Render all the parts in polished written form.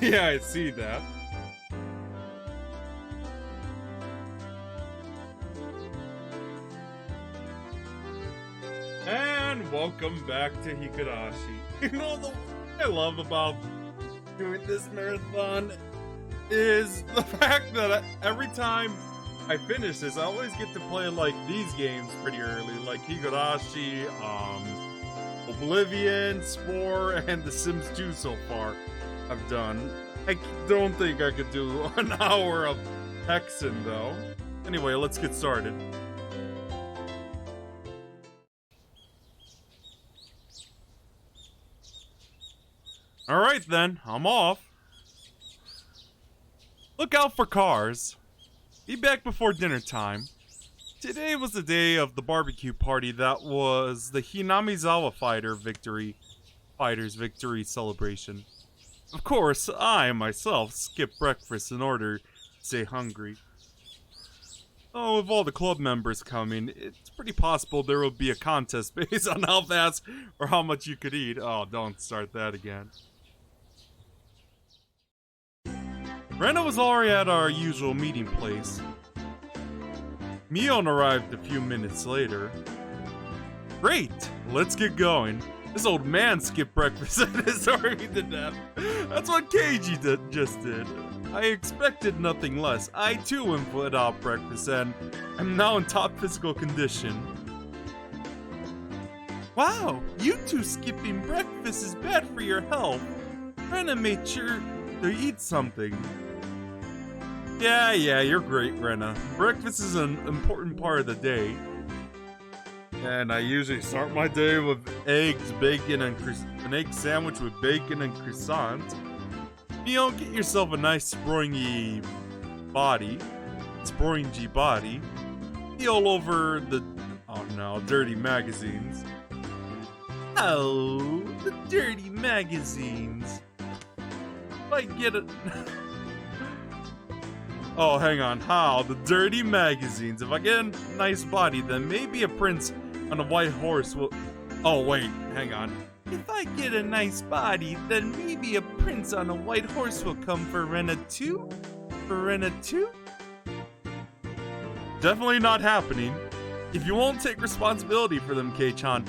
Yeah, I see that. And welcome back to Higurashi. You know, the what I love about doing this marathon is the fact that every time I finish this, I always get to play like these games pretty early, like Higurashi, Oblivion, Spore, and The Sims 2 so far I've done. I don't think I could do an hour of Hexen though. Anyway, let's get started. Alright then, I'm off. Look out for cars. Be back before dinner time. Today was the day of the barbecue party that was the Hinamizawa Fighters victory celebration. Of course, I myself skipped breakfast in order to stay hungry. Oh, with all the club members coming, it's pretty possible there will be a contest based on how fast or how much you could eat. Oh, don't start that again. Rena was already at our usual meeting place. Mion arrived a few minutes later. Great, let's get going. This old man skipped breakfast and is starving to death. That's what Keiji just did. I expected nothing less. I too went without breakfast and am now in top physical condition. Wow, you two skipping breakfast is bad for your health. Rena made sure to eat something. Yeah, you're great, Rena. Breakfast is an important part of the day. And I usually start my day with eggs, bacon, and an egg sandwich with bacon and croissant. You know, get yourself a nice springy body. Be all over the, oh no, dirty magazines. Oh, the dirty magazines. If I get it... Oh, hang on. How? The dirty magazines. If I get a nice body, then maybe a prince on a white horse will... Oh, wait. Hang on. If I get a nice body, then maybe a prince on a white horse will come for Rena too? For Rena too? Definitely not happening. If you won't take responsibility for them, Kei-chan,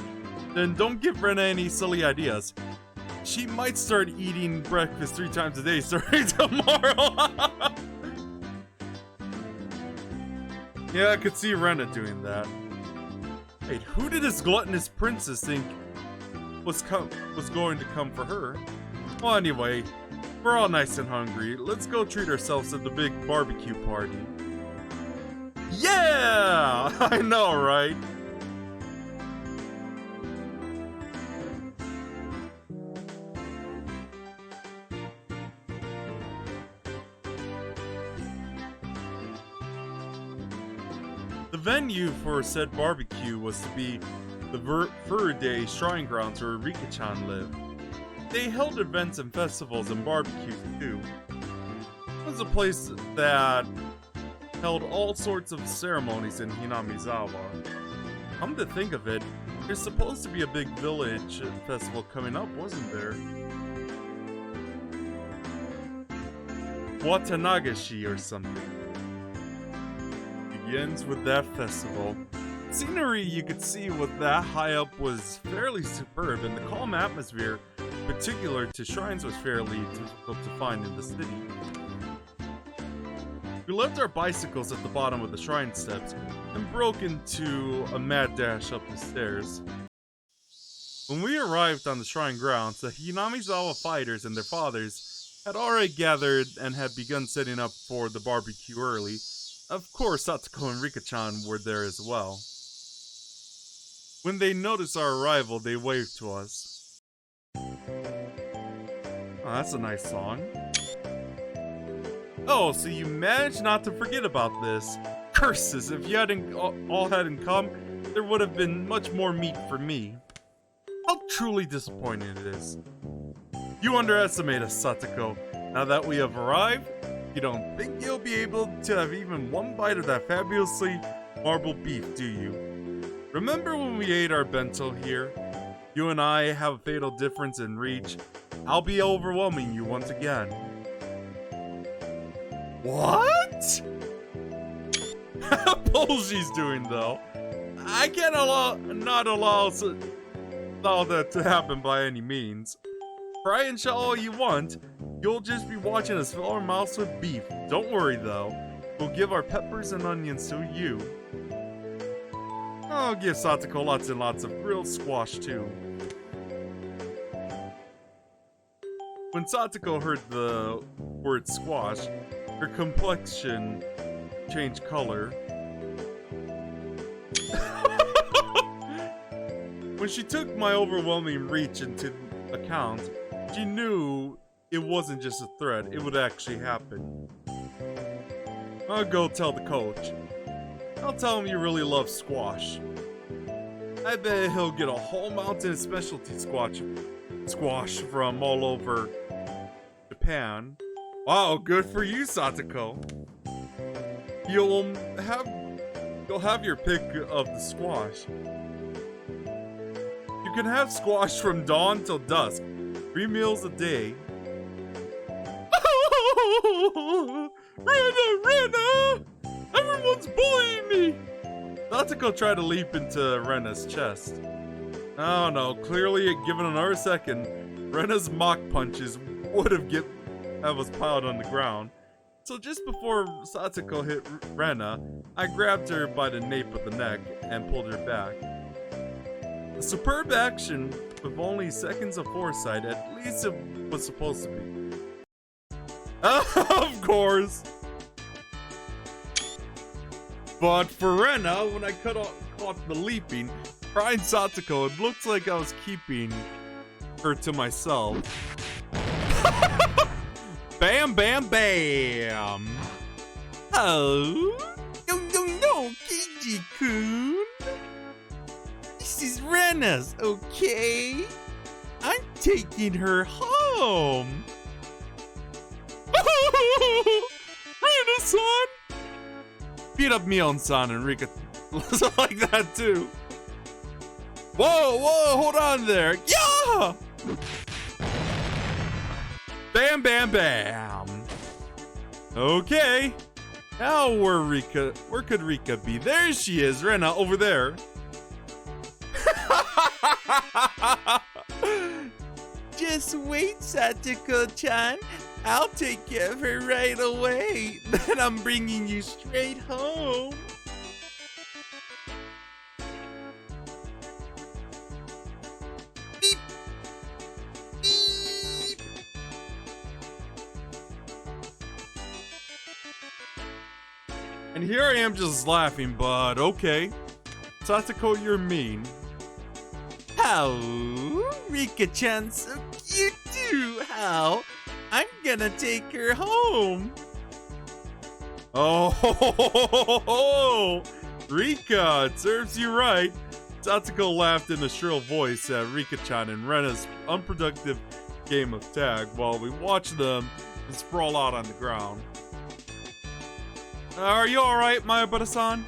then don't give Rena any silly ideas. She might start eating breakfast 3 times a day starting tomorrow. Yeah, I could see Rena doing that. Wait, who did this gluttonous princess think was going to come for her? Well, anyway, we're all nice and hungry. Let's go treat ourselves at the big barbecue party. Yeah! I know, right? The venue for said barbecue was to be the Furude Shrine Grounds where Rika-chan lived. They held events and festivals and barbecues too. It was a place that held all sorts of ceremonies in Hinamizawa. Come to think of it, there's supposed to be a big village festival coming up, wasn't there? Watanagashi or something. Begins with that festival. Scenery you could see with that high up was fairly superb, and the calm atmosphere, particular to shrines, was fairly difficult to find in the city. We left our bicycles at the bottom of the shrine steps and broke into a mad dash up the stairs. When we arrived on the shrine grounds, the Hinamizawa fighters and their fathers had already gathered and had begun setting up for the barbecue early. Of course, Satsuko and Rika-chan were there as well. When they noticed our arrival, they waved to us. Oh, that's a nice song. Oh, so you managed not to forget about this. Curses, if you all hadn't come, there would have been much more meat for me. How truly disappointing it is. You underestimate us, Satsuko. Now that we have arrived, you don't think you'll be able to have even one bite of that fabulously marbled beef, do you? Remember when we ate our bento here? You and I have a fatal difference in reach. I'll be overwhelming you once again. What? Bullshit's doing though. I can't not allow that to happen by any means. Try and shout all you want. You'll just be watching us fill our mouths with beef. Don't worry though. We'll give our peppers and onions to you. I'll give Satoko lots and lots of grilled squash too. When Satoko heard the word squash, her complexion changed color. When she took my overwhelming reach into account, she knew it wasn't just a threat, it would actually happen. I'll go tell the coach. I'll tell him you really love squash. I bet he'll get a whole mountain of specialty squash from all over Japan. Wow, good for you, Satoko. You'll have your pick of the squash. You can have squash from dawn till dusk, 3 meals a day. Rena! Everyone's bullying me! Satoko tried to leap into Rena's chest. Oh no, clearly given another second, Rena's mock punches would have us piled on the ground. So just before Satoko hit Rena, I grabbed her by the nape of the neck and pulled her back. A superb action with only seconds of foresight, at least it was supposed to be. Of course! But for Rena, when I caught the leaping, crying Satoko, it looked like I was keeping her to myself. Bam, bam, bam! Oh, no, Keiji-kun! This is Rena's, okay? I'm taking her home! Rena-san! Beat up Mion-san and Rika like that too. Whoa, hold on there. Yeah! Bam, bam, bam. Okay. Now where could Rika be? There she is, Rena, over there. Just wait, Satoko-chan. I'll take care of her right away. Then I'm bringing you straight home. Beep. Beep. And here I am just laughing, but okay. Satoko, you're mean. How? Rika-chan, so cute too. How? I'm gonna take her home. Oh, Rika, it serves you right. Satoko laughed in a shrill voice at Rika-chan and Rena's unproductive game of tag while we watched them sprawl out on the ground. Are you alright, Mayabara-san?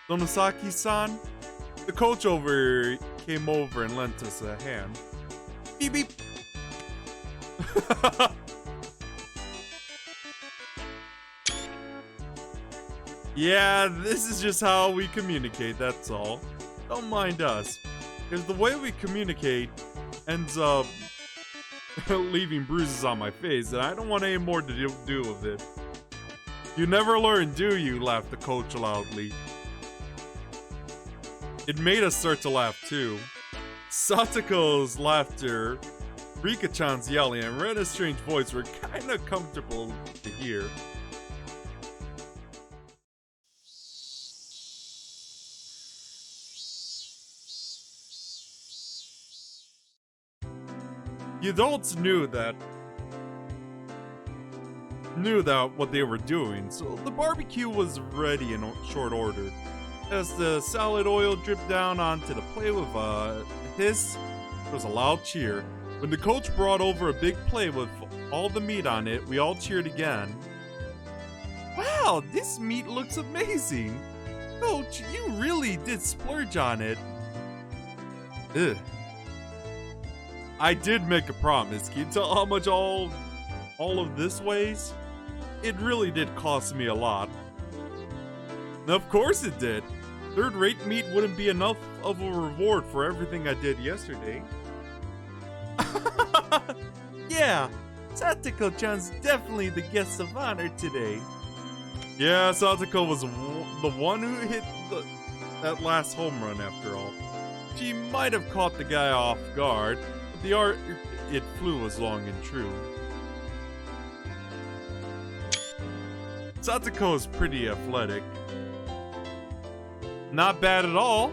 Sonosaki-san? The coach came over and lent us a hand. Beep beep. Yeah, this is just how we communicate, that's all. Don't mind us. Because the way we communicate ends up leaving bruises on my face, and I don't want any more to do with it. You never learn, do you? Laughed the coach loudly. It made us start to laugh too. Satoko's laughter, Rika-chan's yelling, and Rena's strange voice were kinda comfortable to hear. The adults knew that what they were doing, so the barbecue was ready in short order. As the salad oil dripped down onto the plate with a hiss, there was a loud cheer. When the coach brought over a big plate with all the meat on it, we all cheered again. Wow, this meat looks amazing! Coach, you really did splurge on it. Ugh. I did make a promise. Can you tell how much all of this weighs? It really did cost me a lot. Of course it did. Third-rate meat wouldn't be enough of a reward for everything I did yesterday. Yeah, Satoko-chan's definitely the guest of honor today. Yeah, Satoko was the one who hit that last home run after all. She might have caught the guy off guard, but the art it flew was long and true. Satoko is pretty athletic. Not bad at all.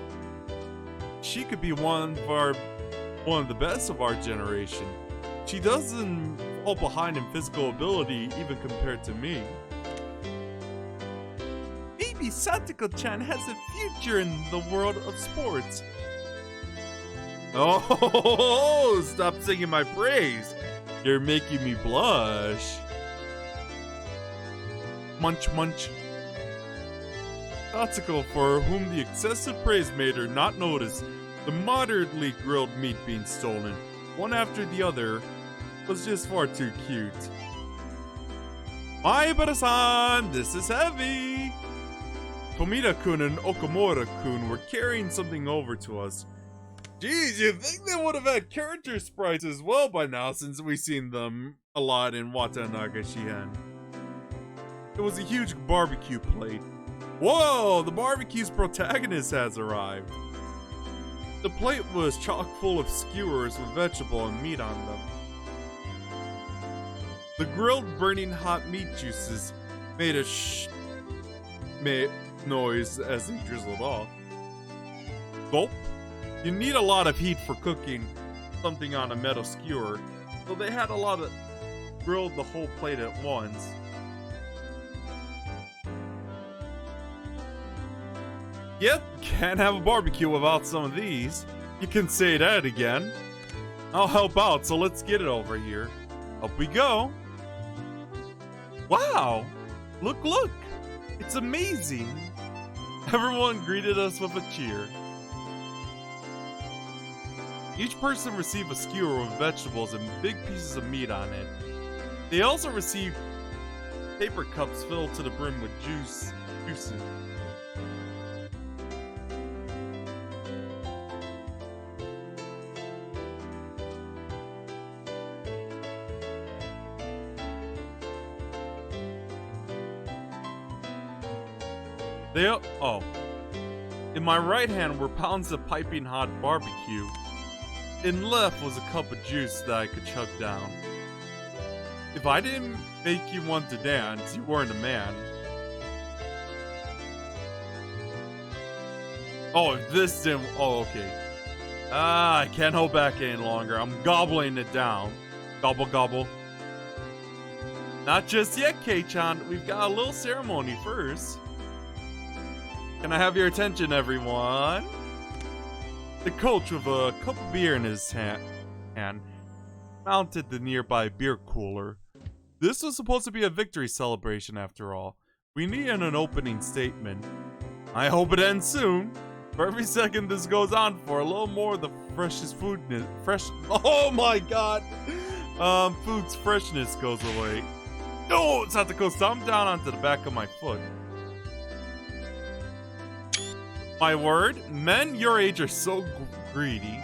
She could be one of the best of our generation. She doesn't fall behind in physical ability even compared to me. Maybe Satoko-chan has a future in the world of sports. Oh, stop singing my praise. You're making me blush. Munch, munch. Satoko, for whom the excessive praise made her not notice the moderately grilled meat being stolen, one after the other, was just far too cute. Maibara-san, this is heavy! Tomita-kun and Okamura-kun were carrying something over to us. Geez, you'd think they would have had character sprites as well by now, since we've seen them a lot in Tatarigoroshi-hen. It was a huge barbecue plate. Whoa, the barbecue's protagonist has arrived. The plate was chock full of skewers with vegetable and meat on them. The grilled burning hot meat juices made a noise as they drizzled off. Gulp. You need a lot of heat for cooking something on a metal skewer, so they had a lot of grilled the whole plate at once. Yep, can't have a barbecue without some of these. You can say that again. I'll help out, so let's get it over here. Up we go. Wow! Look, look! It's amazing! Everyone greeted us with a cheer. Each person received a skewer with vegetables and big pieces of meat on it. They also received paper cups filled to the brim with juices. In my right hand were pounds of piping hot barbecue. In left was a cup of juice that I could chug down. If I didn't make you want to dance, you weren't a man. Oh, if this didn't... Oh, okay. I can't hold back any longer. I'm gobbling it down. Gobble, gobble. Not just yet, Kei-chan. We've got a little ceremony first. Can I have your attention, everyone? The coach, with a cup of beer in his hand, mounted the nearby beer cooler. This was supposed to be a victory celebration after all. We needed an opening statement. I hope it ends soon. For every second this goes on for, a little more of the freshest oh my god! Food's freshness goes away. No! Satoko stomped down onto the back of my foot. My word, men your age are so greedy.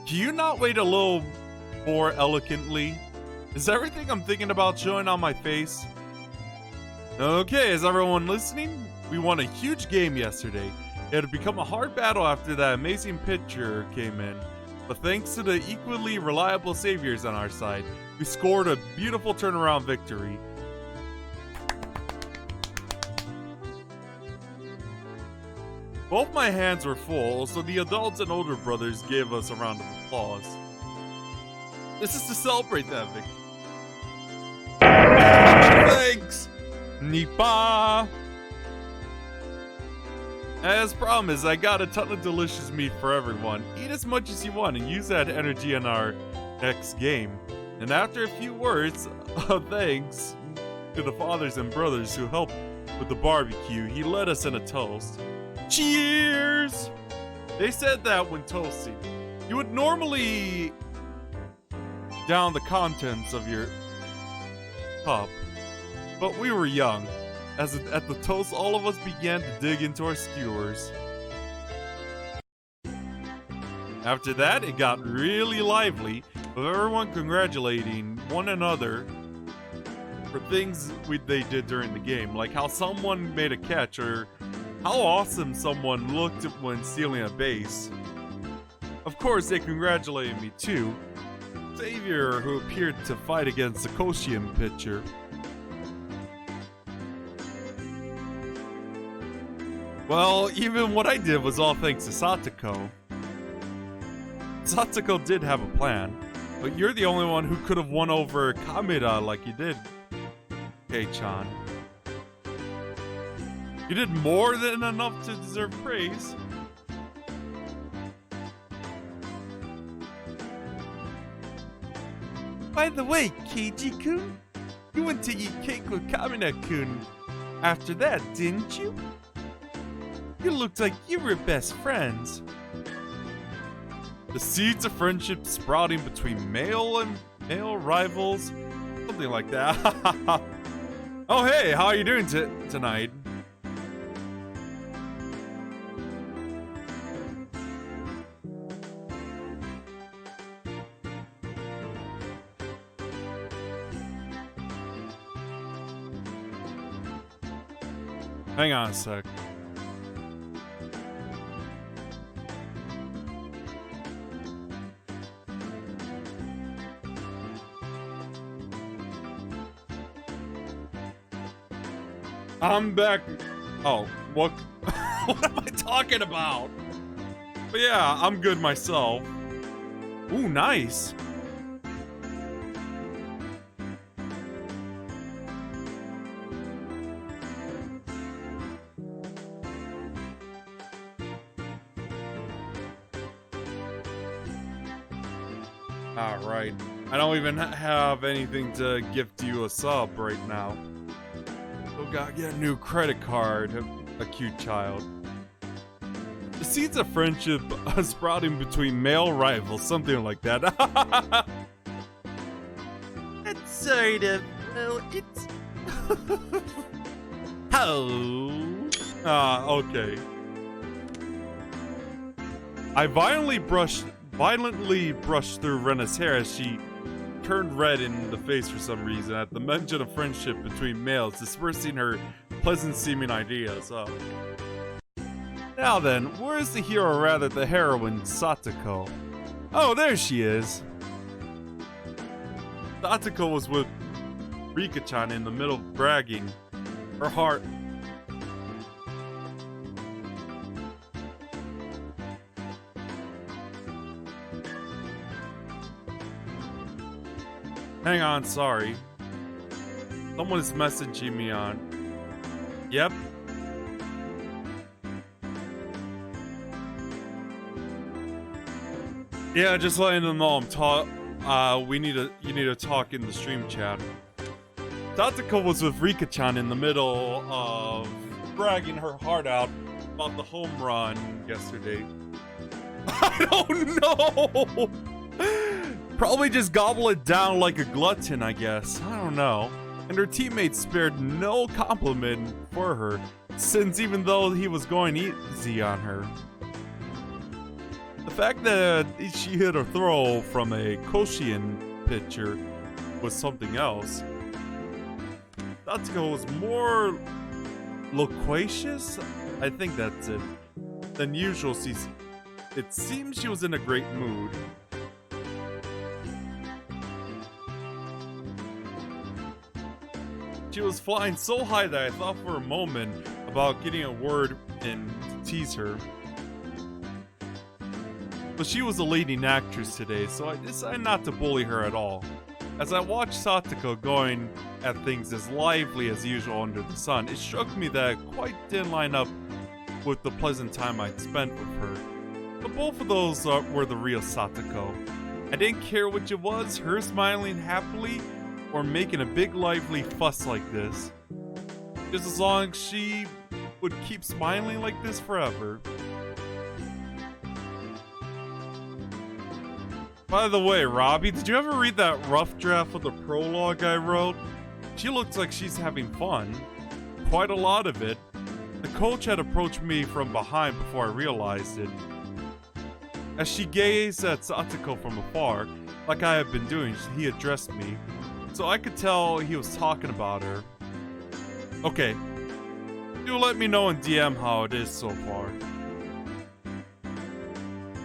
Can you not wait a little more eloquently? Is everything I'm thinking about showing on my face? Okay, is everyone listening? We won a huge game yesterday. It had become a hard battle after that amazing pitcher came in. But thanks to the equally reliable saviors on our side, we scored a beautiful turnaround victory. Both my hands were full, so the adults and older brothers gave us a round of applause. This is to celebrate that victory. Thanks! Nipa! As promised, I got a ton of delicious meat for everyone. Eat as much as you want and use that energy in our next game. And after a few words of thanks to the fathers and brothers who helped with the barbecue, he led us in a toast. Cheers! They said that when toasting, you would normally down the contents of your cup. But we were young. At the toast, all of us began to dig into our skewers. After that, it got really lively, with everyone congratulating one another for things they did during the game, like how someone made a catch or how awesome someone looked when stealing a base. Of course, they congratulated me too, Xavier, who appeared to fight against the Koshian pitcher. Well, even what I did was all thanks to Satoko. Satoko did have a plan, but you're the only one who could have won over Kameda like you did, Kei-chan. You did more than enough to deserve praise. By the way, Keiji-kun, you went to eat cake with Kameda-kun after that, didn't you? You looked like you were best friends. The seeds of friendship sprouting between male rivals, something like that. Oh hey, how are you doing tonight? Hang on a sec. I'm back. Oh, what? What am I talking about? But yeah, I'm good myself. Ooh, nice. Alright. I don't even have anything to gift you a sub right now. Oh god, get a new credit card. A cute child. The seeds of friendship are sprouting between male rivals, something like that. It's sort of, well, it's... Oh. Ah, okay. I violently brushed through Rena's hair as she turned red in the face for some reason at the mention of friendship between males, dispersing her pleasant-seeming ideas. Now then, where's the hero, or rather the heroine, Satoko? Oh, there she is! Satoko was with Rika-chan in the middle of bragging. Her heart... Hang on, sorry. Someone is messaging me on. Yep. Yeah, just letting them know I'm you need to talk in the stream chat. Tatsuko was with Rika-chan in the middle of bragging her heart out about the home run yesterday. I don't know! Probably just gobble it down like a glutton, I guess. I don't know. And her teammates spared no compliment for her, since even though he was going easy on her. The fact that she hit a throw from a Koshian pitcher was something else. Tatsuko was more loquacious, I think that's it, than usual. It seems she was in a great mood. She was flying so high that I thought for a moment about getting a word in to tease her. But she was a leading actress today, so I decided not to bully her at all. As I watched Satoko going at things as lively as usual under the sun, it struck me that it quite didn't line up with the pleasant time I'd spent with her. But both of those were the real Satoko. I didn't care which it was, her smiling happily or making a big lively fuss like this. Just as long as she would keep smiling like this forever. By the way, Robbie, did you ever read that rough draft of the prologue I wrote? She looks like she's having fun. Quite a lot of it. The coach had approached me from behind before I realized it. As she gazed at Satoko from afar, like I had been doing, he addressed me, so I could tell he was talking about her. Okay, do let me know in DM how it is so far.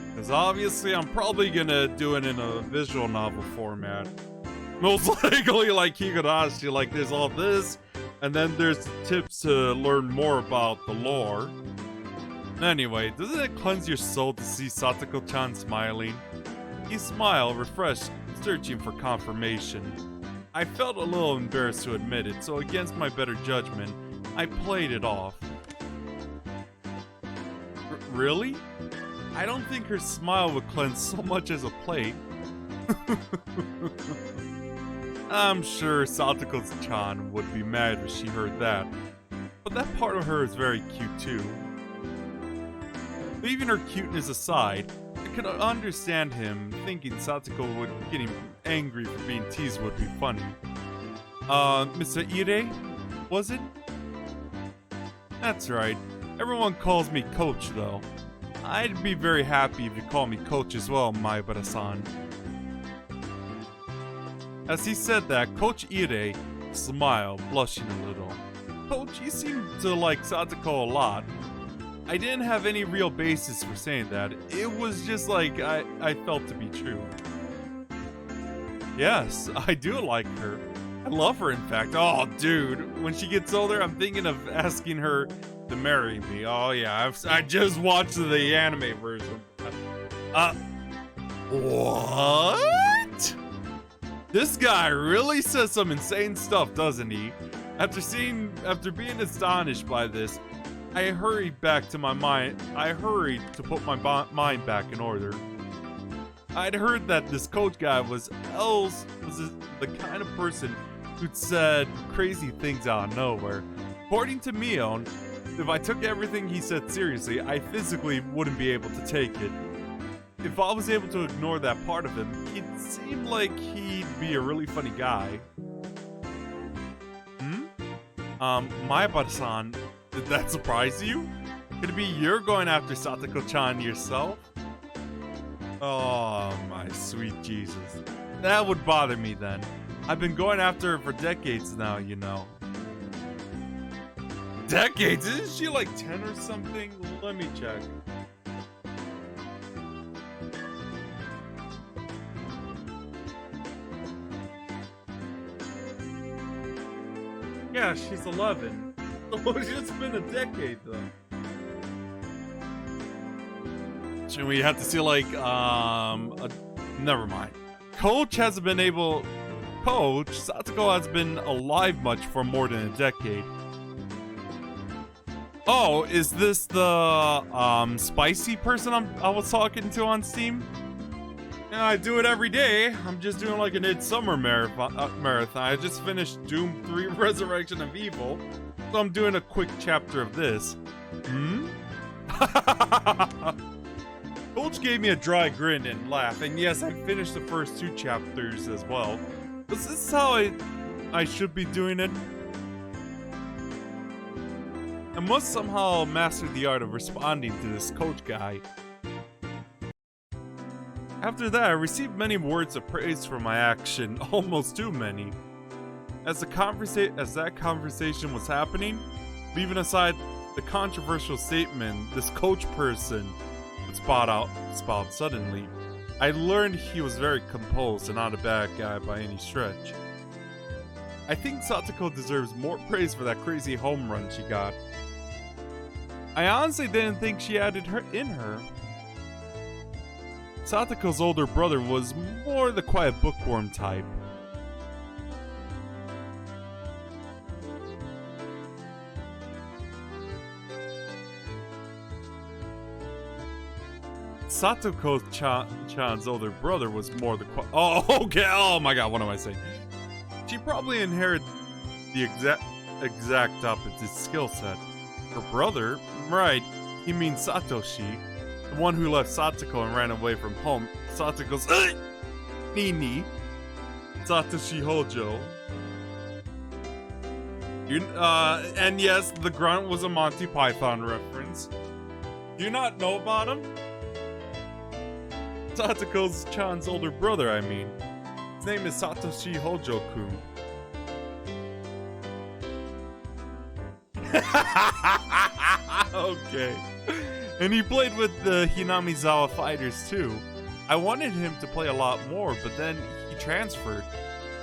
Because obviously I'm probably gonna do it in a visual novel format. Most likely like Higurashi, like there's all this, and then there's the tips to learn more about the lore. Anyway, doesn't it cleanse your soul to see Satoko-chan smiling? He smiled, refreshed, searching for confirmation. I felt a little embarrassed to admit it, so against my better judgment, I played it off. Really? I don't think her smile would cleanse so much as a plate. I'm sure Satoko-chan would be mad if she heard that, but that part of her is very cute too. Leaving her cuteness aside, I could understand him thinking Satoko would getting angry for being teased would be funny. Mr. Ire, was it? That's right. Everyone calls me Coach though. I'd be very happy if you call me Coach as well, Maibara-san. As he said that, Coach Ire smiled, blushing a little. Coach, you seem to like Satoko a lot. I didn't have any real basis for saying that. It was just like I felt to be true. Yes, I do like her. I love her, in fact. Oh, dude, when she gets older, I'm thinking of asking her to marry me. Oh, yeah, I just watched the anime version. What? This guy really says some insane stuff, doesn't he? After being astonished by this, I hurried to put my mind back in order. I'd heard that this coach guy was the kind of person who'd said crazy things out of nowhere. According to Mion, if I took everything he said seriously, I physically wouldn't be able to take it. If I was able to ignore that part of him, it seemed like he'd be a really funny guy. Maibara-san, did that surprise you? Could it be you're going after Satoko-chan yourself? Oh, my sweet Jesus. That would bother me then. I've been going after her for decades now, you know. Decades? Isn't she like 10 or something? Let me check. Yeah, she's 11. So it's been a decade though. Should we have to see like never mind. Coach Satoko has been alive much for more than a decade. Oh, is this the spicy person I was talking to on Steam? Yeah, I do it every day. I'm just doing like an Midsummer marathon. I just finished Doom 3 Resurrection of Evil, so I'm doing a quick chapter of this. Coach gave me a dry grin and laugh, and yes, I finished the first 2 chapters as well. Is this how I should be doing it? I must somehow master the art of responding to this coach guy. After that, I received many words of praise for my action, almost too many. As that conversation was happening, leaving aside the controversial statement this coach person would spout out suddenly, I learned he was very composed and not a bad guy by any stretch. I think Satoko deserves more praise for that crazy home run she got. I honestly didn't think she had it in her. Satoko's older brother was more the quiet bookworm type. Satoko-chan's older brother was more the quiet. Oh, okay. Oh my god, what am I saying? She probably inherited the exact opposite skill set. Her brother? Right, he means Satoshi. The one who left Satoko and ran away from home. Satoko's Nini, Satoshi Hojo. And yes, the grunt was a Monty Python reference. Do you not know about him? Satoko's Chan's older brother, I mean. His name is Satoshi Hojo-kun. Okay. And he played with the Hinamizawa Fighters too. I wanted him to play a lot more, but then he transferred.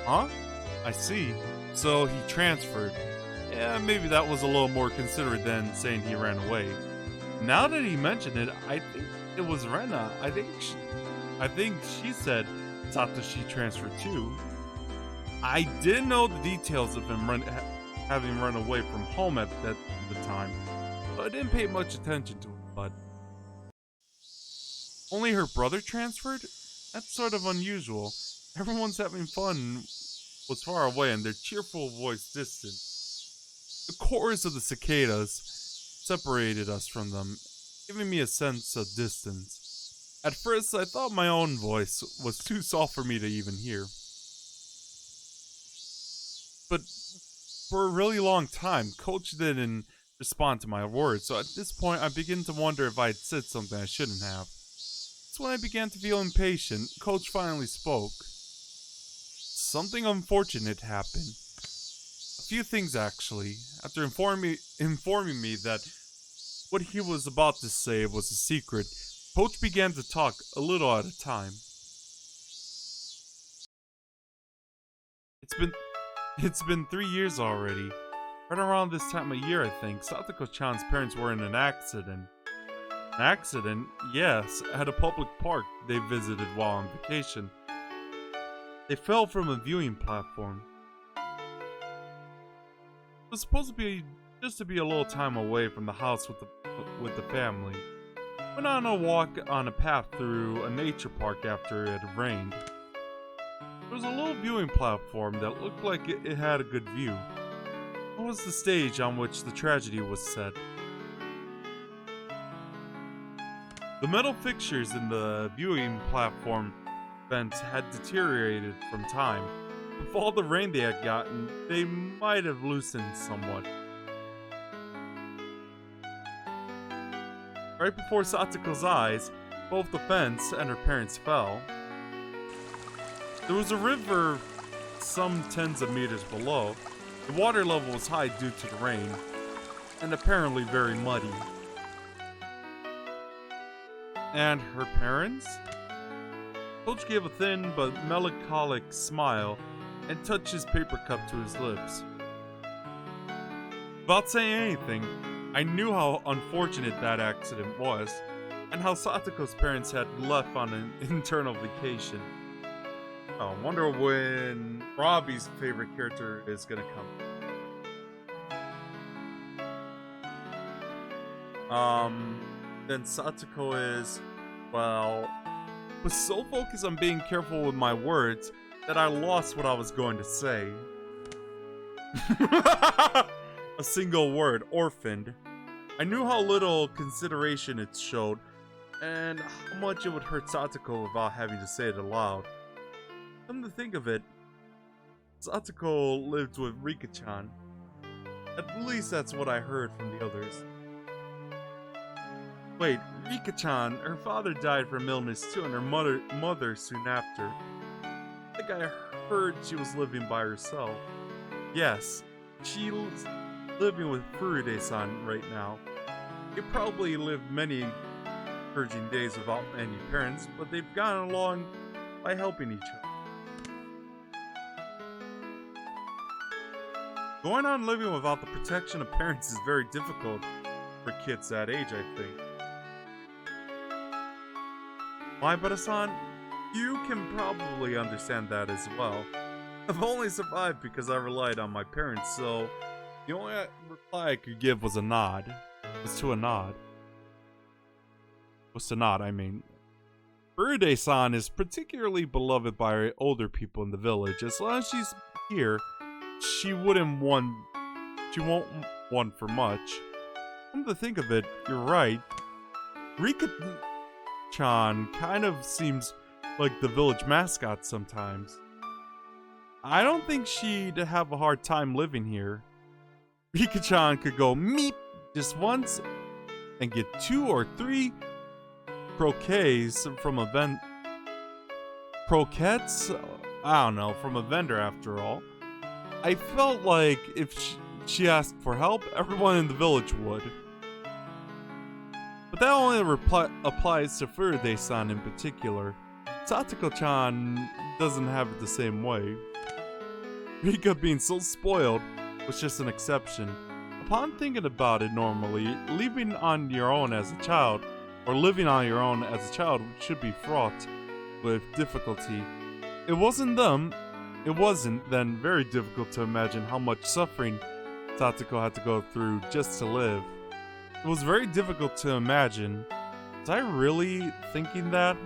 Huh? I see. So he transferred. Yeah, maybe that was a little more considerate than saying he ran away. Now that he mentioned it, I think it was Rena. I think she said Satoshi transferred too. I didn't know the details of him having run away from home at the time, but I didn't pay much attention to it. But only her brother transferred? That's sort of unusual. Everyone's having fun was far away and their cheerful voice distant. The chorus of the cicadas separated us from them, giving me a sense of distance. At first, I thought my own voice was too soft for me to even hear. But for a really long time, Coach didn't respond to my words, so at this point I begin to wonder if I had said something I shouldn't have. That's when I began to feel impatient. Coach finally spoke. Something unfortunate happened. A few things, actually. After informing me that what he was about to say was a secret, Coach began to talk a little at a time. It's been 3 years already. Right around this time of year, I think, Satoko-chan's parents were in an accident. An accident? Yes, at a public park they visited while on vacation. They fell from a viewing platform. It was supposed to be just to be a little time away from the house with the family. Went on a walk on a path through a nature park after it had rained. There was a little viewing platform that looked like it had a good view. It was the stage on which the tragedy was set. The metal fixtures in the viewing platform vents had deteriorated from time. With all the rain they had gotten, they might have loosened somewhat. Right before Satoko's eyes, both the fence and her parents fell. There was a river some tens of meters below. The water level was high due to the rain, and apparently very muddy. And her parents? Coach gave a thin but melancholic smile and touched his paper cup to his lips. Without saying anything, I knew how unfortunate that accident was, and how Satoko's parents had left on an internal vacation. Oh, I wonder when Robbie's favorite character is gonna come. Then Satoko is, well, was so focused on being careful with my words that I lost what I was going to say. A single word, orphaned. I knew how little consideration it showed, and how much it would hurt Satoko without having to say it aloud. Come to think of it, Satoko lived with Rika-chan. At least that's what I heard from the others. Wait, Rika-chan, her father died from illness too, and her mother soon after. I think I heard she was living by herself. Yes, she's living with Furude-san right now. They probably lived many encouraging days without any parents, but they've gotten along by helping each other. Going on living without the protection of parents is very difficult for kids that age, I think. Maibara-san, you can probably understand that as well. I've only survived because I relied on my parents, so the only reply I could give was a nod. Was to nod, I mean. Furude-san is particularly beloved by older people in the village. As long as she's here, she won't want for much. Come to think of it, you're right. Rika-chan kind of seems like the village mascot sometimes. I don't think she'd have a hard time living here. Rika-chan could go meep just once and get 2 or 3 croquets from a croquettes? I don't know, from a vendor after all. I felt like if she asked for help, everyone in the village would. But that only applies to Furude-san in particular. Satoko-chan doesn't have it the same way. Rika being so spoiled was just an exception. Upon thinking about it normally, living on your own as a child, or living on your own as a child should be fraught with difficulty. It wasn't then very difficult to imagine how much suffering Satoko had to go through just to live. It was very difficult to imagine. Was I really thinking that?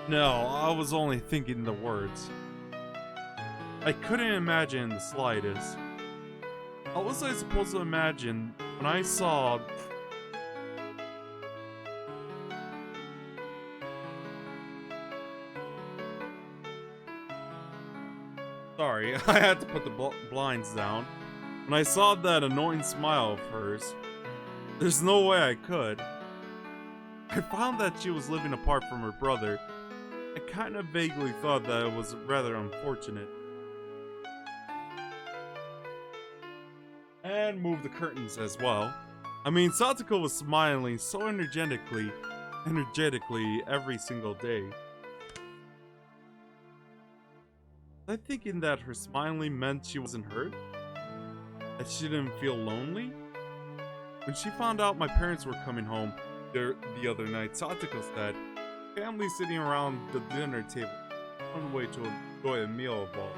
No, I was only thinking the words. I couldn't imagine in the slightest. How was I supposed to imagine when I saw... Sorry, I had to put the blinds down. When I saw that annoying smile of hers, there's no way I could. I found that she was living apart from her brother. I kind of vaguely thought that it was rather unfortunate. And move the curtains as well. I mean, Satoko was smiling so energetically every single day. Was I thinking that her smiling meant she wasn't hurt? That she didn't feel lonely? When she found out my parents were coming home the other night, Satoko said, "Family sitting around the dinner table, one way to enjoy a meal of all."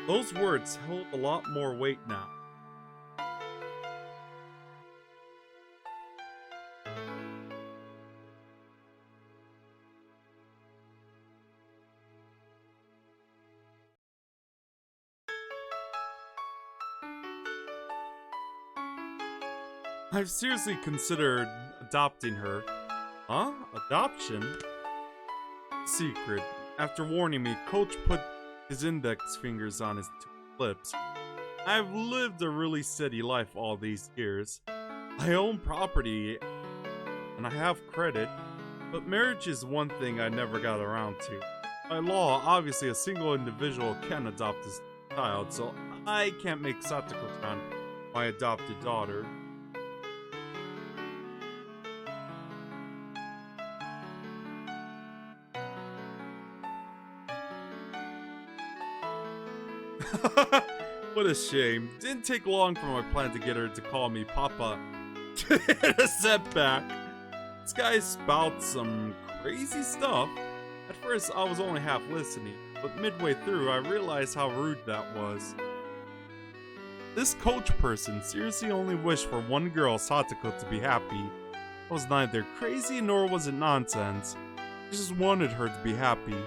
Those words hold a lot more weight now. I've seriously considered adopting her. Huh? Adoption? Secret. After warning me, Coach put his index fingers on his lips. I've lived a really steady life all these years. I own property and I have credit, but marriage is one thing I never got around to. By law, obviously a single individual can adopt his child, so I can't make Satoko-chan my adopted daughter. What a shame. Didn't take long for my plan to get her to call me Papa. A setback. This guy spouts some crazy stuff. At first, I was only half listening, but midway through, I realized how rude that was. This coach person seriously only wished for one girl, Satoko, to be happy. I was neither crazy nor was it nonsense. He just wanted her to be happy.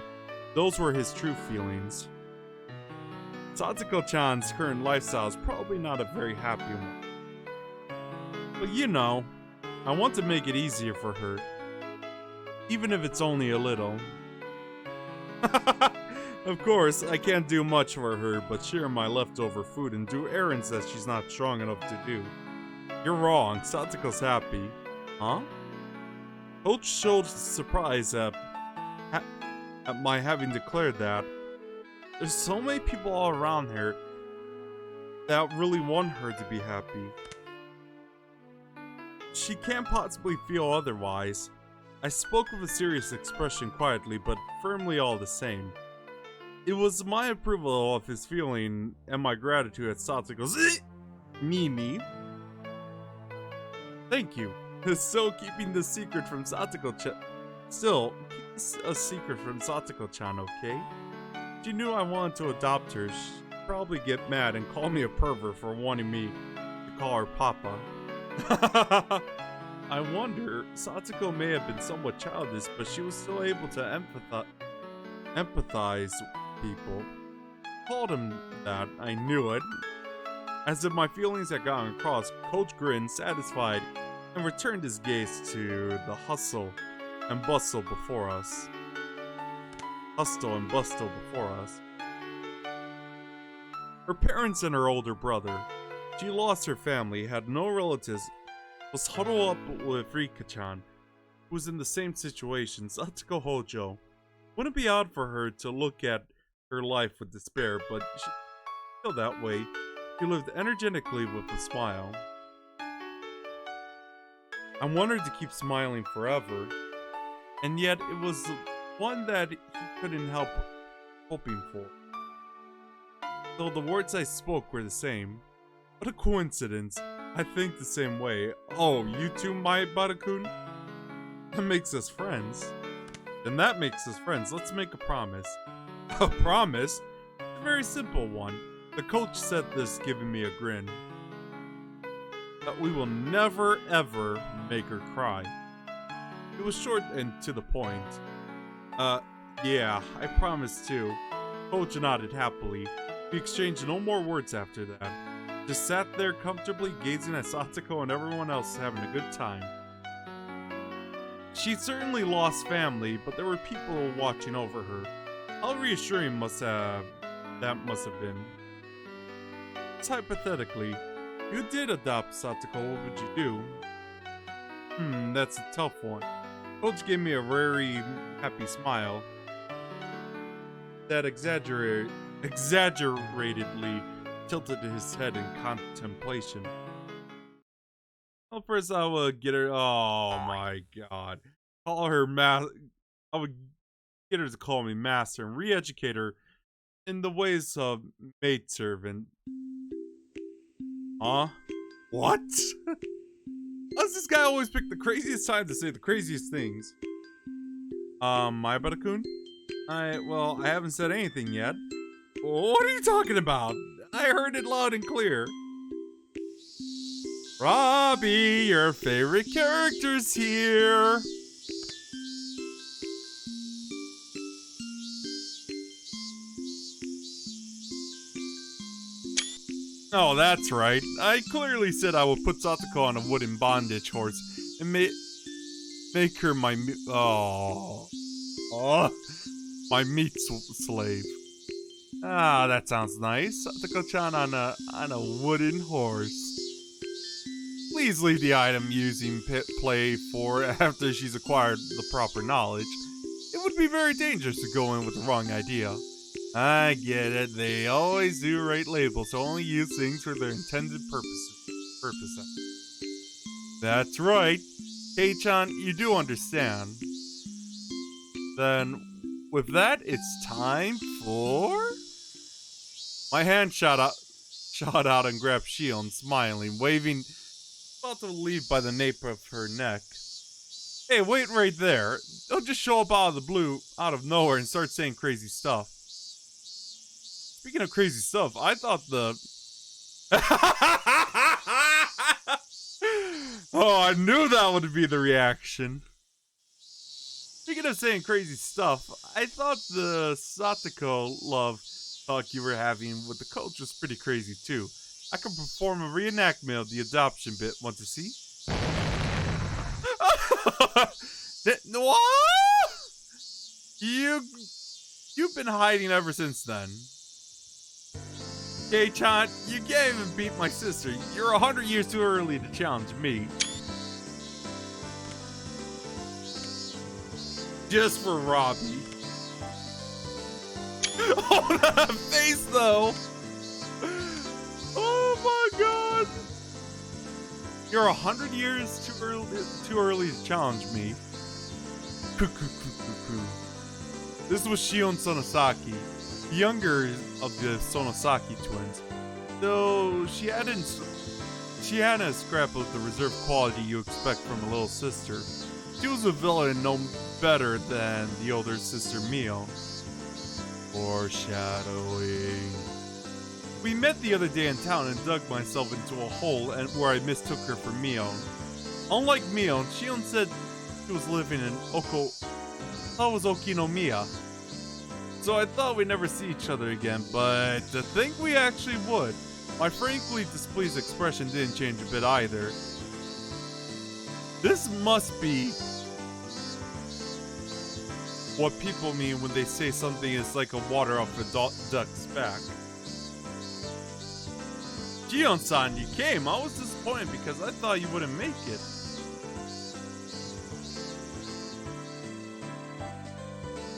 Those were his true feelings. Satoko-chan's current lifestyle is probably not a very happy one. But you know, I want to make it easier for her. Even if it's only a little. Of course, I can't do much for her but share my leftover food and do errands that she's not strong enough to do. You're wrong, Satoko's happy. Huh? Coach showed surprise at my having declared that. There's so many people all around her that really want her to be happy. She can't possibly feel otherwise. I spoke with a serious expression quietly, but firmly all the same. It was my approval of his feeling and my gratitude at Satoko's Mimi. Thank you. Still keeping the secret from Satoko-chan. Still, keep a secret from Satoko-chan, okay? she knew I wanted to adopt her, she'd probably get mad and call me a pervert for wanting me to call her Papa. I wonder, Satsuko may have been somewhat childish, but she was still able to empathize with people. Called him that, I knew it. As if my feelings had gotten across, Coach grinned, satisfied, and returned his gaze to the hustle and bustle before us. Her parents and her older brother. She lost her family, had no relatives, was huddled up with Rika-chan, who was in the same situation, Satsuko Hojo. Wouldn't it be odd for her to look at her life with despair, but she felt that way. She lived energetically with a smile. I wanted to keep smiling forever, and yet it was one that he couldn't help hoping for. Though the words I spoke were the same. What a coincidence. I think the same way. Oh, you too, my Barakun? That makes us friends. Then that makes us friends. Let's make a promise. A promise? A very simple one. The coach said this, giving me a grin. That we will never ever make her cry. It was short and to the point. Yeah, I promise too. Coach nodded happily. We exchanged no more words after that. Just sat there comfortably gazing at Satsuko and everyone else having a good time. She certainly lost family, but there were people watching over her. How reassuring that must have been. Just hypothetically, if you did adopt Satsuko, what would you do? That's a tough one. Coach gave me a very happy smile that exaggeratedly tilted his head in contemplation. Well, first I would get her. Oh my god! Call her I would get her to call me master and re-educate her in the ways of maidservant. Huh? What? Why does this guy always pick the craziest time to say the craziest things? My Barakun? I haven't said anything yet. What are you talking about? I heard it loud and clear. Robbie, your favorite character's here. Oh, that's right. I clearly said I would put Satsuko on a wooden bondage horse and make her my my meat slave. Ah, that sounds nice. Satsuko-chan on a wooden horse. Please leave the item using play for after she's acquired the proper knowledge. It would be very dangerous to go in with the wrong idea. I get it. They always do write labels, so only use things for their intended purpose. That's right. Kei-chan, you do understand. Then, with that, it's time for... My hand shot out and grabbed Shion, smiling, waving, about to leave by the nape of her neck. Hey, wait right there. Don't just show up out of the blue, out of nowhere, and start saying crazy stuff. Speaking of crazy stuff, I thought Oh, I knew that would be the reaction. Speaking of saying crazy stuff, I thought the Satsuko love talk you were having with the coach was pretty crazy too. I can perform a reenactment of the adoption bit. Want to see? What? You've been hiding ever since then. Kei-chan, you can't even beat my sister. You're 100 years too early to challenge me. Just for Robbie. Oh, that face though. Oh my god. You're 100 years too early to challenge me. This was Shion Sonosaki, the younger of the Sonosaki twins. Though she hadn't a scrap of the reserved quality you expect from a little sister. She was a villain no better than the older sister Mio. Foreshadowing. We met the other day in town and dug myself into a hole and where I mistook her for Mion. Unlike Mion, Shion said she was living in Okinomiya. So I thought we'd never see each other again, but to think we actually would. My frankly displeased expression didn't change a bit either. This must be what people mean when they say something is like a water off a duck's back. Gion-san, you came. I was disappointed because I thought you wouldn't make it.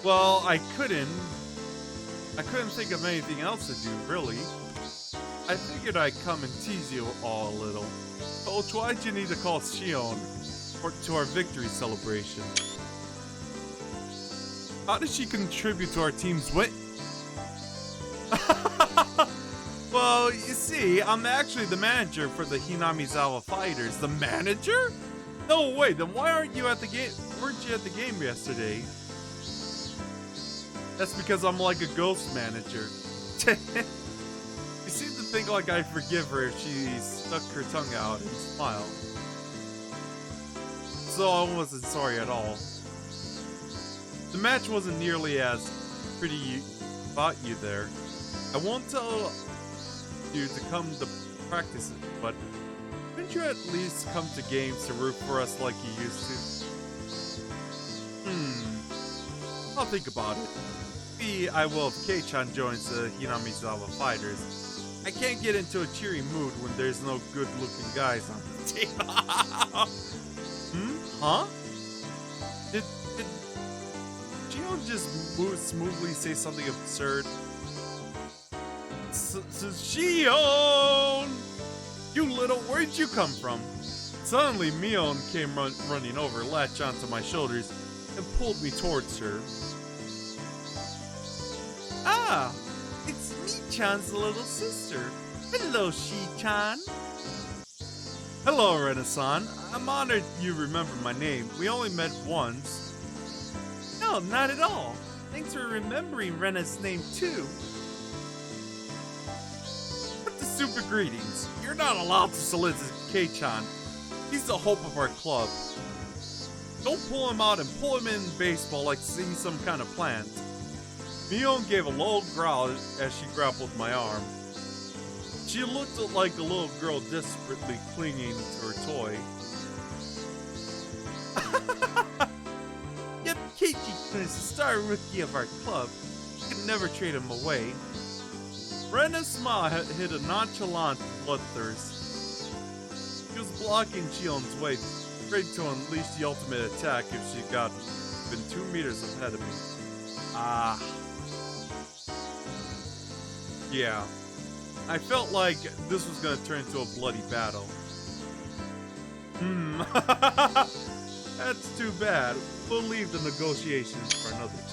Well, I couldn't think of anything else to do, really. I figured I'd come and tease you all a little. Coach, why'd you need to call Shion to our victory celebration? How did she contribute to our team's win? Well, you see, I'm actually the manager for the Hinamizawa Fighters. The manager? No way, then why aren't you at the game? Weren't you at the game yesterday? That's because I'm like a ghost manager. You seem to think like I forgive her if she stuck her tongue out and smiled. So I wasn't sorry at all. The match wasn't nearly as pretty about you there. I won't tell you to come to practice it, but couldn't you at least come to games to root for us like you used to? I'll think about it. Maybe I will if Kei-chan joins the Hinamizawa Fighters. I can't get into a cheery mood when there's no good-looking guys on the team. Huh? Did Shion just smoothly say something absurd? Shion! You little, where'd you come from? Suddenly, Mion came running over, latched onto my shoulders, and pulled me towards her. Ah, it's Mi-chan's little sister. Hello, Shi-chan. Hello, Rena-san. I'm honored you remember my name. We only met once. No, not at all. Thanks for remembering Rena's name, too. What the super greetings. You're not allowed to solicit Kei-chan. He's the hope of our club. Don't pull him out and pull him in baseball like seeing some kind of plant. Mion gave a low growl as she grappled my arm. She looked like a little girl desperately clinging to her toy. Yep, Keiichi-kun is the star rookie of our club. You can never trade him away. Rena's smile hid a nonchalant bloodthirst. She was blocking Shion's way, ready to unleash the ultimate attack if she got even 2 meters ahead of me. Ah. Yeah. I felt like this was gonna turn into a bloody battle. That's too bad. We'll leave the negotiations for another time.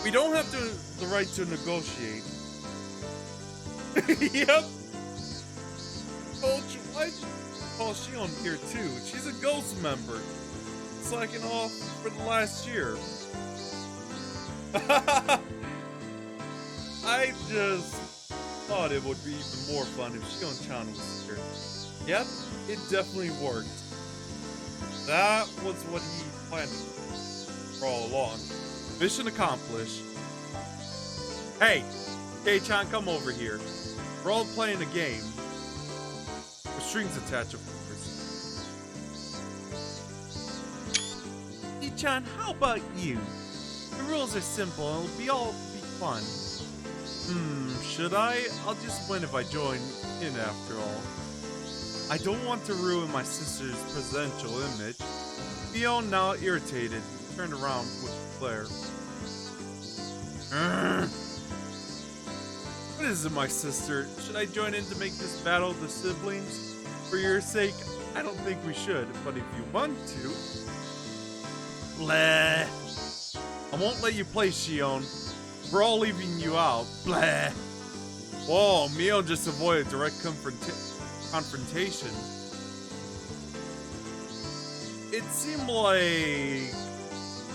We don't have the right to negotiate. Yep. Coach, why'd you call Shion here too? She's a ghost member. Slacking off for the last year. I just thought it would be even more fun if Shion-chan was here. Yep, it definitely worked. That was what he planned for all along. Mission accomplished. Hey, Kei-chan, come over here. We're all playing a game. With strings attached, of course. Kei-chan, how about you? The rules are simple and it'll be fun. Should I? I'll just win if I join in after all. I don't want to ruin my sister's presidential image. Mion, now irritated, turned around with a glare. What is it, my sister? Should I join in to make this battle of the siblings? For your sake, I don't think we should, but if you want to... Bleh. I won't let you play, Shion. We're all leaving you out. Bleh. Whoa, Mion just avoided direct confrontation. It seemed like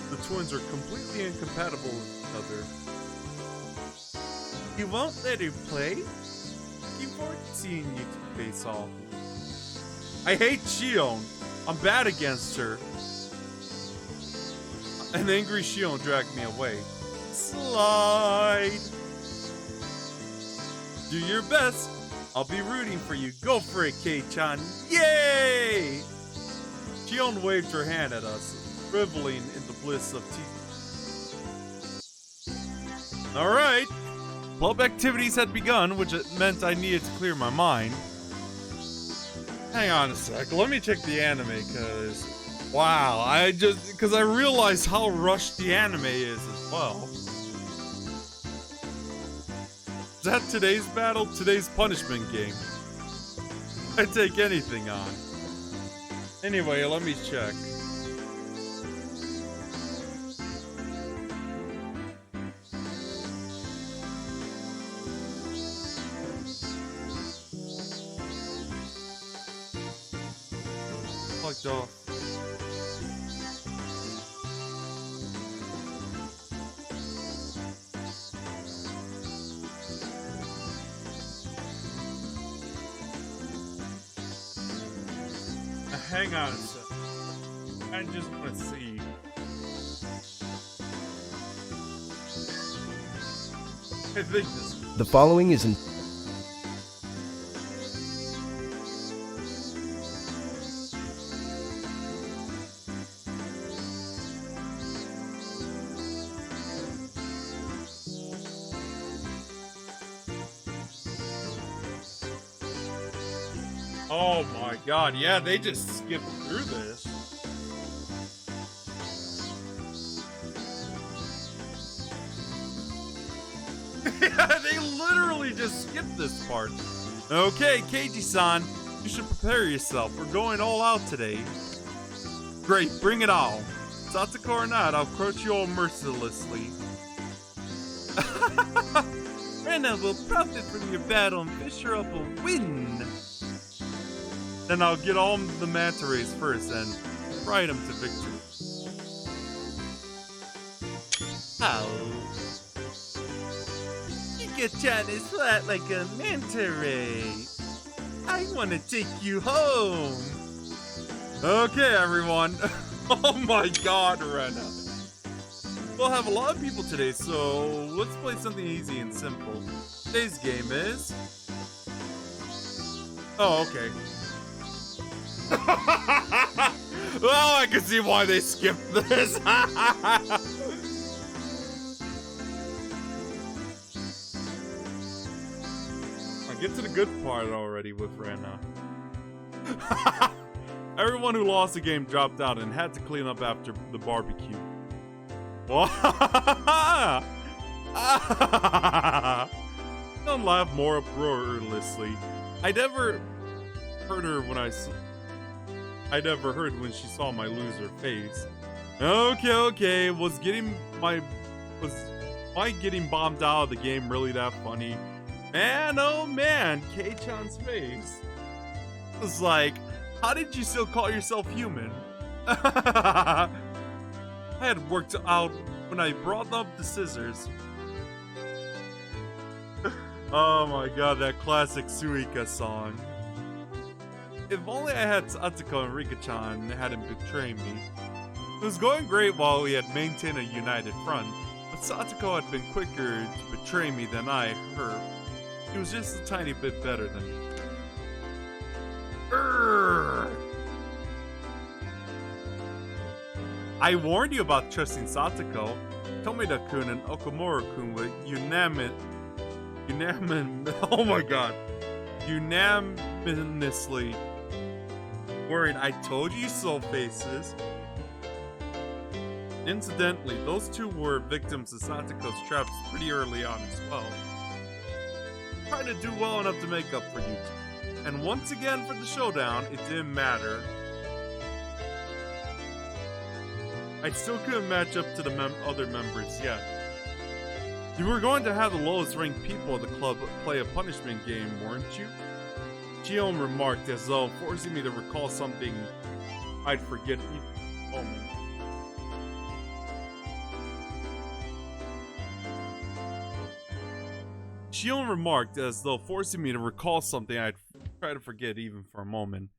the twins are completely incompatible with each other. You won't let her play? Looking forward to seeing you two face off. I hate Shion. I'm bad against her. An angry Shion dragged me away. Slide. Do your best. I'll be rooting for you. Go for it, Kei-chan. Yay! Shion waved her hand at us, reveling in the bliss of teasing. Alright. Club activities had begun, which meant I needed to clear my mind. Hang on a sec. Let me check the anime, because... Wow, because I realized how rushed the anime is as well. Is that today's battle? Today's punishment game. I take anything on. Anyway, let me check. Fucked off. Hang on a sec. I just want to see. I think this. The following is in. Oh my god, yeah, they just skipped through this. Yeah, they literally just skipped this part. Okay, Keiji-san, you should prepare yourself. We're going all out today. Great, bring it on. Satsuko or not, I'll crush you all mercilessly. Rena will profit from your battle and fish her up a win. Then I'll get all the manta rays first and ride them to victory. Ow. Ika-chan is flat like a manta ray. I want to take you home. Okay, everyone. Oh my god, Rena. We'll have a lot of people today, so let's play something easy and simple. Today's game is... Oh, okay. Well, I can see why they skipped this. I get to the good part already with Rena. Everyone who lost the game dropped out and had to clean up after the barbecue. Don't laugh more uproariously. I never heard when she saw my loser face. Okay, was my getting bombed out of the game really that funny? Man, oh man, Kei-chan's face. It was like, how did you still call yourself human? I had worked out when I brought up the scissors. Oh my god, that classic Suika song. If only I had Satsuko and Rika-chan hadn't betrayed me. It was going great while we had maintained a united front, but Satsuko had been quicker to betray me than her. He was just a tiny bit better than me. I warned you about trusting Satsuko. Tomida-kun and Okamura-kun were unanimously worried I told you so faces. Incidentally, those two were victims of Satsuko's traps pretty early on as well. Tried to do well enough to make up for you two. And once again for the showdown, it didn't matter. I still couldn't match up to the other members yet. You were going to have the lowest ranked people at the club play a punishment game, weren't you? Shion remarked as though forcing me to recall something I'd forget even for a moment. Shion remarked as though forcing me to recall something I'd try to forget even for a moment.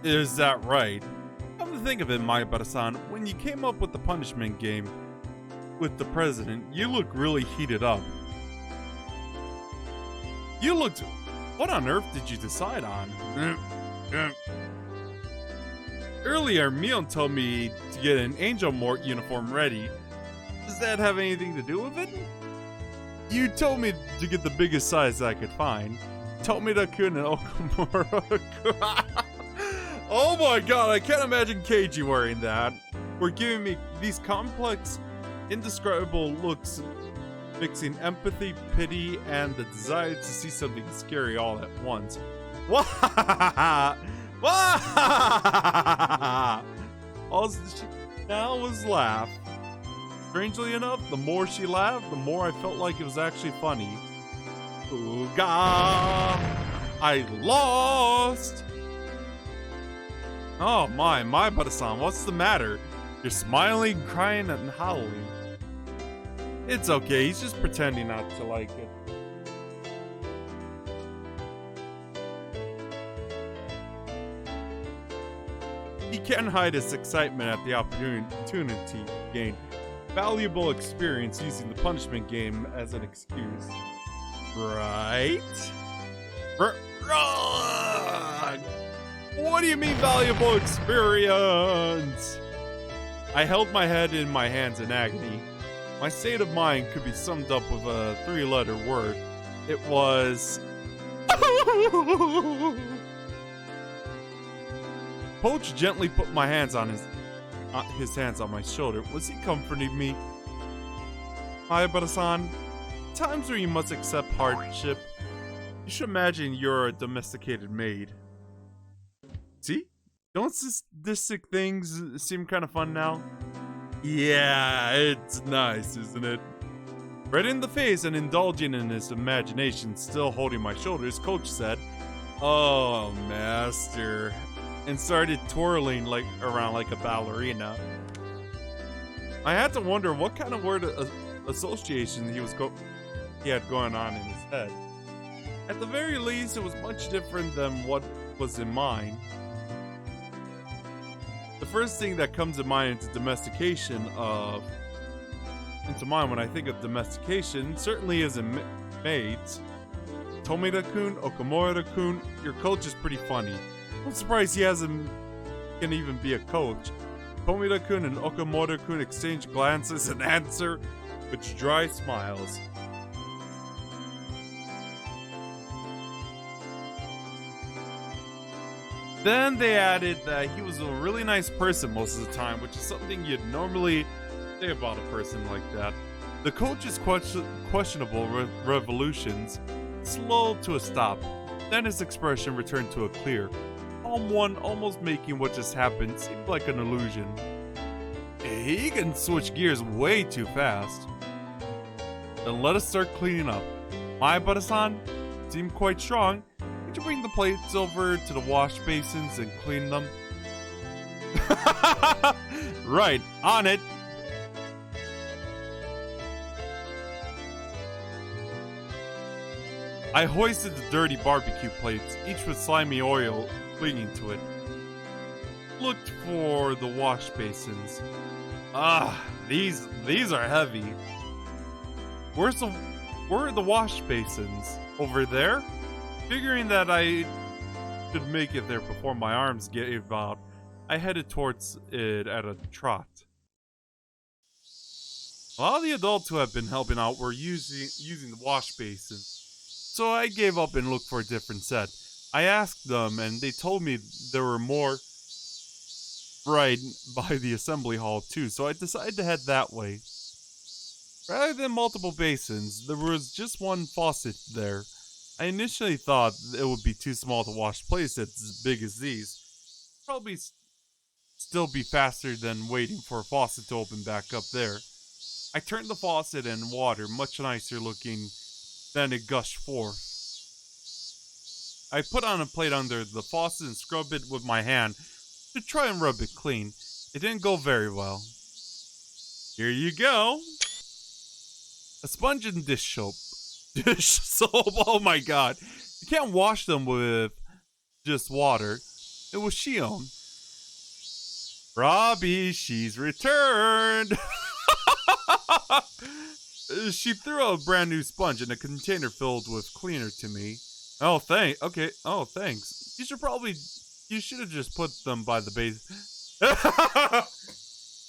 Is that right? Come to think of it, Mayabara-san, when you came up with the punishment game with the president, you looked really heated up. You looked... What on earth did you decide on? Earlier, Mion told me to get an Angel Mort uniform ready. Does that have anything to do with it? You told me to get the biggest size I could find. Tomita-kun and Okamura-kun. Oh my god, I can't imagine Keiji wearing that. We're giving me these complex, indescribable looks, mixing empathy, pity, and the desire to see something scary all at once. Wah! All she now was laugh. Strangely enough, the more she laughed, the more I felt like it was actually funny. Ooga! I lost! Oh my Mayabara-san, what's the matter? You're smiling, crying, and howling. It's okay, he's just pretending not to like it. He can't hide his excitement at the opportunity gained. Valuable experience using the punishment game as an excuse. Right? What do you mean valuable experience? I held my head in my hands in agony. My state of mind could be summed up with a 3-letter word. It was... Poach gently put my hands on his hands on my shoulder. Was he comforting me? Mayabara-san, times where you must accept hardship. You should imagine you're a domesticated maid. See? Don't sadistic things seem kind of fun now? Yeah, it's nice, isn't it? Right in the face and indulging in his imagination, still holding my shoulders, Coach said, "Oh, master," and started twirling around like a ballerina. I had to wonder what kind of word association he had going on in his head. At the very least, it was much different than what was in mine. The first thing that comes to mind is domestication into mind when I think of domestication certainly isn't maids. Tomita-kun, Okamura-kun, your coach is pretty funny. I'm surprised he can even be a coach. Tomita-kun and Okamura-kun exchange glances and answer with dry smiles. Then they added that he was a really nice person most of the time, which is something you'd normally say about a person like that. The coach's questionable revolutions slowed to a stop. Then his expression returned to a clear, calm one, almost making what just happened seem like an illusion. He can switch gears way too fast. Then let us start cleaning up. Mayabara-san seemed quite strong. Could you bring the plates over to the wash basins and clean them? Right, on it. I hoisted the dirty barbecue plates, each with slimy oil clinging to it. Looked for the wash basins. These are heavy. Where are the wash basins? Over there? Figuring that I could make it there before my arms gave out, I headed towards it at a trot. A lot of the adults who have been helping out were using the wash basin, so I gave up and looked for a different set. I asked them, and they told me there were more right by the assembly hall too, so I decided to head that way. Rather than multiple basins, there was just one faucet there. I initially thought it would be too small to wash plates as big as these. Probably still be faster than waiting for a faucet to open back up there. I turned the faucet and water, much nicer looking than it gushed forth. I put on a plate under the faucet and scrubbed it with my hand to try and rub it clean. It didn't go very well. Here you go. A sponge and dish soap. Dish soap, oh my god. You can't wash them with just water. It was Shion. Robbie, she's returned. She threw a brand new sponge in a container filled with cleaner to me. Oh, thanks. You should have just put them by the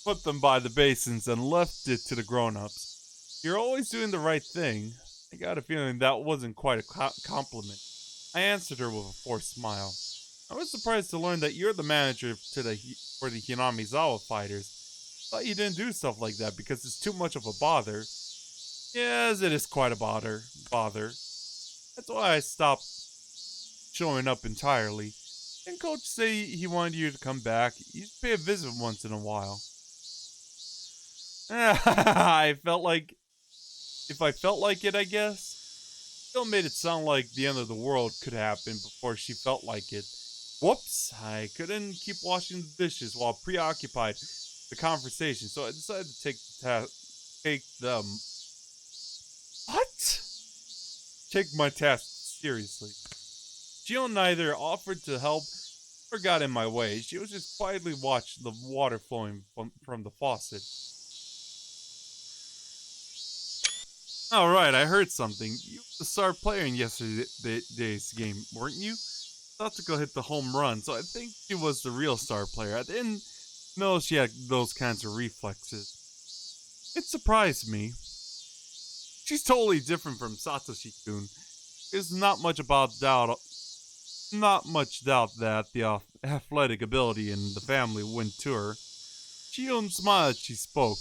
put them by the basins and left it to the grown-ups. You're always doing the right thing. I got a feeling that wasn't quite a compliment. I answered her with a forced smile. I was surprised to learn that you're the manager for the Hinamizawa fighters. Thought you didn't do stuff like that because it's too much of a bother. Yes, it is quite a bother. That's why I stopped showing up entirely. Didn't Coach say he wanted you to come back? You should pay a visit once in a while. I felt like... If I felt like it, I guess. Still made it sound like the end of the world could happen before she felt like it. Whoops, I couldn't keep washing the dishes while preoccupied with the conversation, so I decided to take my task seriously. Jill neither offered to help or got in my way. She was just quietly watching the water flowing from the faucet. Alright, I heard something. You were the star player in yesterday's game, weren't you? Satsuko hit the home run, so I think she was the real star player. I didn't know she had those kinds of reflexes. It surprised me. She's totally different from Satoshi-kun. There's not much doubt that the athletic ability in the family went to her. Shion smiled as she spoke,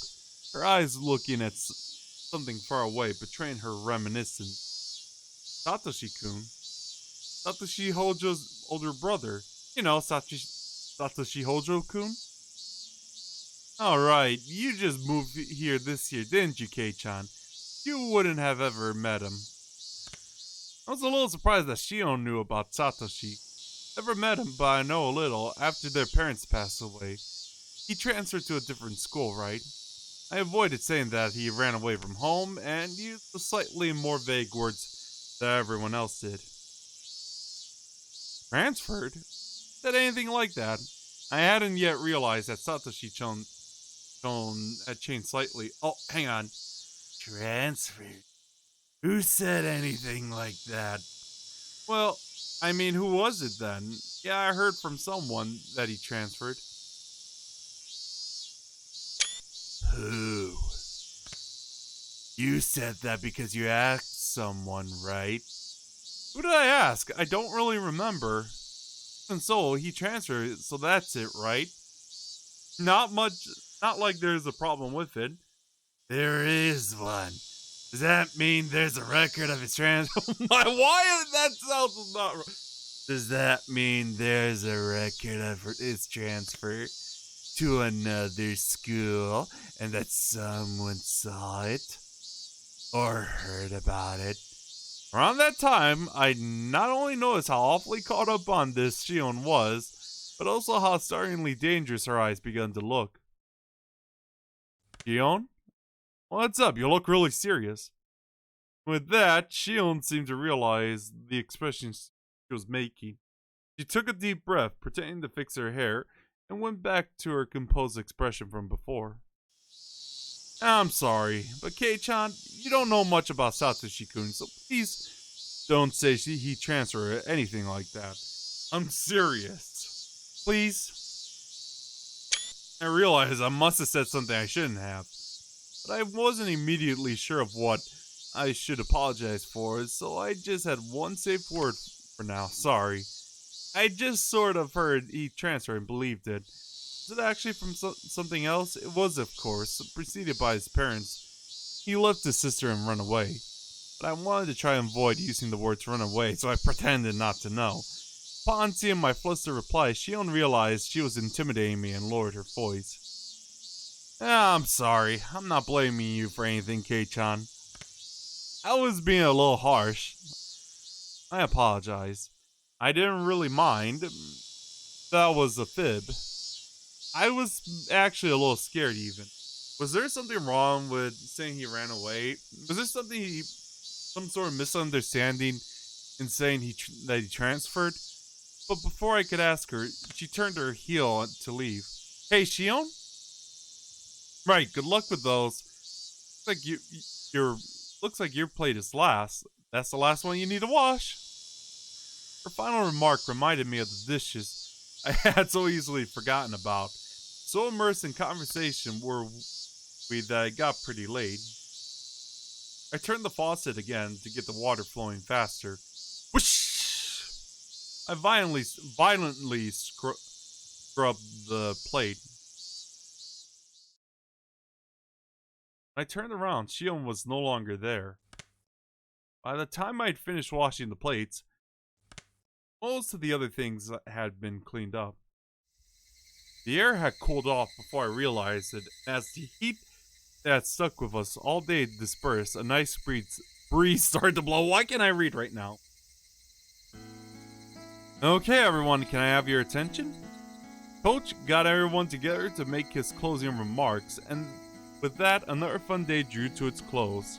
her eyes looking at something far away, betraying her reminiscence. Satoshi-kun? Satoshi Hojo's older brother. You know, Satoshi Hojo-kun? Alright, you just moved here this year, didn't you, Kei-chan? You wouldn't have ever met him. I was a little surprised that Shion knew about Satoshi. Never met him, but I know a little. After their parents passed away, he transferred to a different school, right? I avoided saying that he ran away from home and used the slightly more vague words that everyone else did. Transferred? Said anything like that. I hadn't yet realized that Satoshi-chan had changed slightly. Oh, hang on. Transferred? Who said anything like that? Well, I mean, who was it then? Yeah, I heard from someone that he transferred. Who? You said that because you asked someone, right? Who did I ask? I don't really remember. And so, he transferred, so that's it, right? Not like there's a problem with it. There is one. Does that mean there's a record of his transfer? Why is that sound not right? Does that mean there's a record of his transfer to another school and that someone saw it or heard about it? Around that time, I not only noticed how awfully caught up on this Shion was, but also how startlingly dangerous her eyes began to look. Shion? What's up? You look really serious. With that, Shion seemed to realize the expression she was making. She took a deep breath, pretending to fix her hair, and went back to her composed expression from before. I'm sorry, but Kei-chan, you don't know much about Satoshi-kun, so please don't say he transferred or anything like that. I'm serious. Please? I realize I must have said something I shouldn't have, but I wasn't immediately sure of what I should apologize for, so I just had one safe word for now. Sorry. I just sort of heard he transferred and believed it. Is it actually from something else? It was, of course, preceded by his parents. He left his sister and ran away. But I wanted to try and avoid using the words run away, so I pretended not to know. Upon seeing my flustered reply, she only realized she was intimidating me and lowered her voice. I'm sorry. I'm not blaming you for anything, Kei-chan. I was being a little harsh. I apologize. I didn't really mind. That was a fib. I was actually a little scared even. Was there something wrong with saying he ran away? Was there some sort of misunderstanding in saying that he transferred? But before I could ask her, she turned her heel to leave. Hey, Shion? Right, good luck with those. Looks like your plate is last. That's the last one you need to wash. Her final remark reminded me of the dishes I had so easily forgotten about. So immersed in conversation were we that it got pretty late. I turned the faucet again to get the water flowing faster. Whoosh! I violently scrubbed the plate. When I turned around, Shion was no longer there. By the time I'd finished washing the plates, most of the other things had been cleaned up. The air had cooled off before I realized it. As the heat that had stuck with us all day dispersed, a nice breeze started to blow. Why can't I read right now? Okay, everyone, can I have your attention? Coach got everyone together to make his closing remarks, and with that, another fun day drew to its close.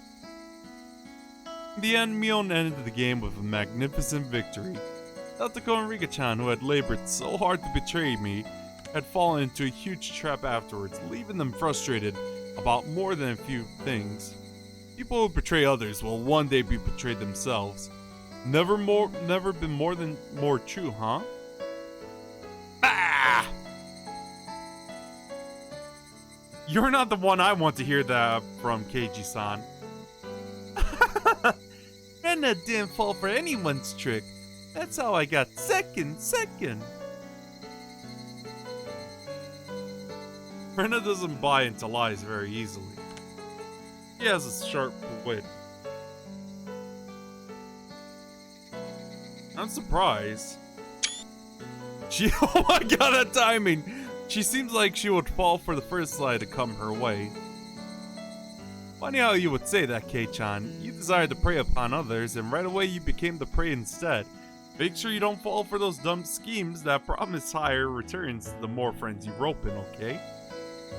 In the end, Mion ended the game with a magnificent victory. Tatako and Rika-chan, who had labored so hard to betray me, had fallen into a huge trap afterwards, leaving them frustrated about more than a few things. People who betray others will one day be betrayed themselves. Never been more true, huh? Ah! You're not the one I want to hear that from, Keiji-san. Rena didn't fall for anyone's trick. That's how I got second. Rena doesn't buy into lies very easily. He has a sharp wit. I'm surprised. Oh my god, that timing! She seems like she would fall for the first lie to come her way. Funny how you would say that, Kei-chan. You desired to prey upon others, and right away you became the prey instead. Make sure you don't fall for those dumb schemes that promise higher returns the more friends you rope in, okay?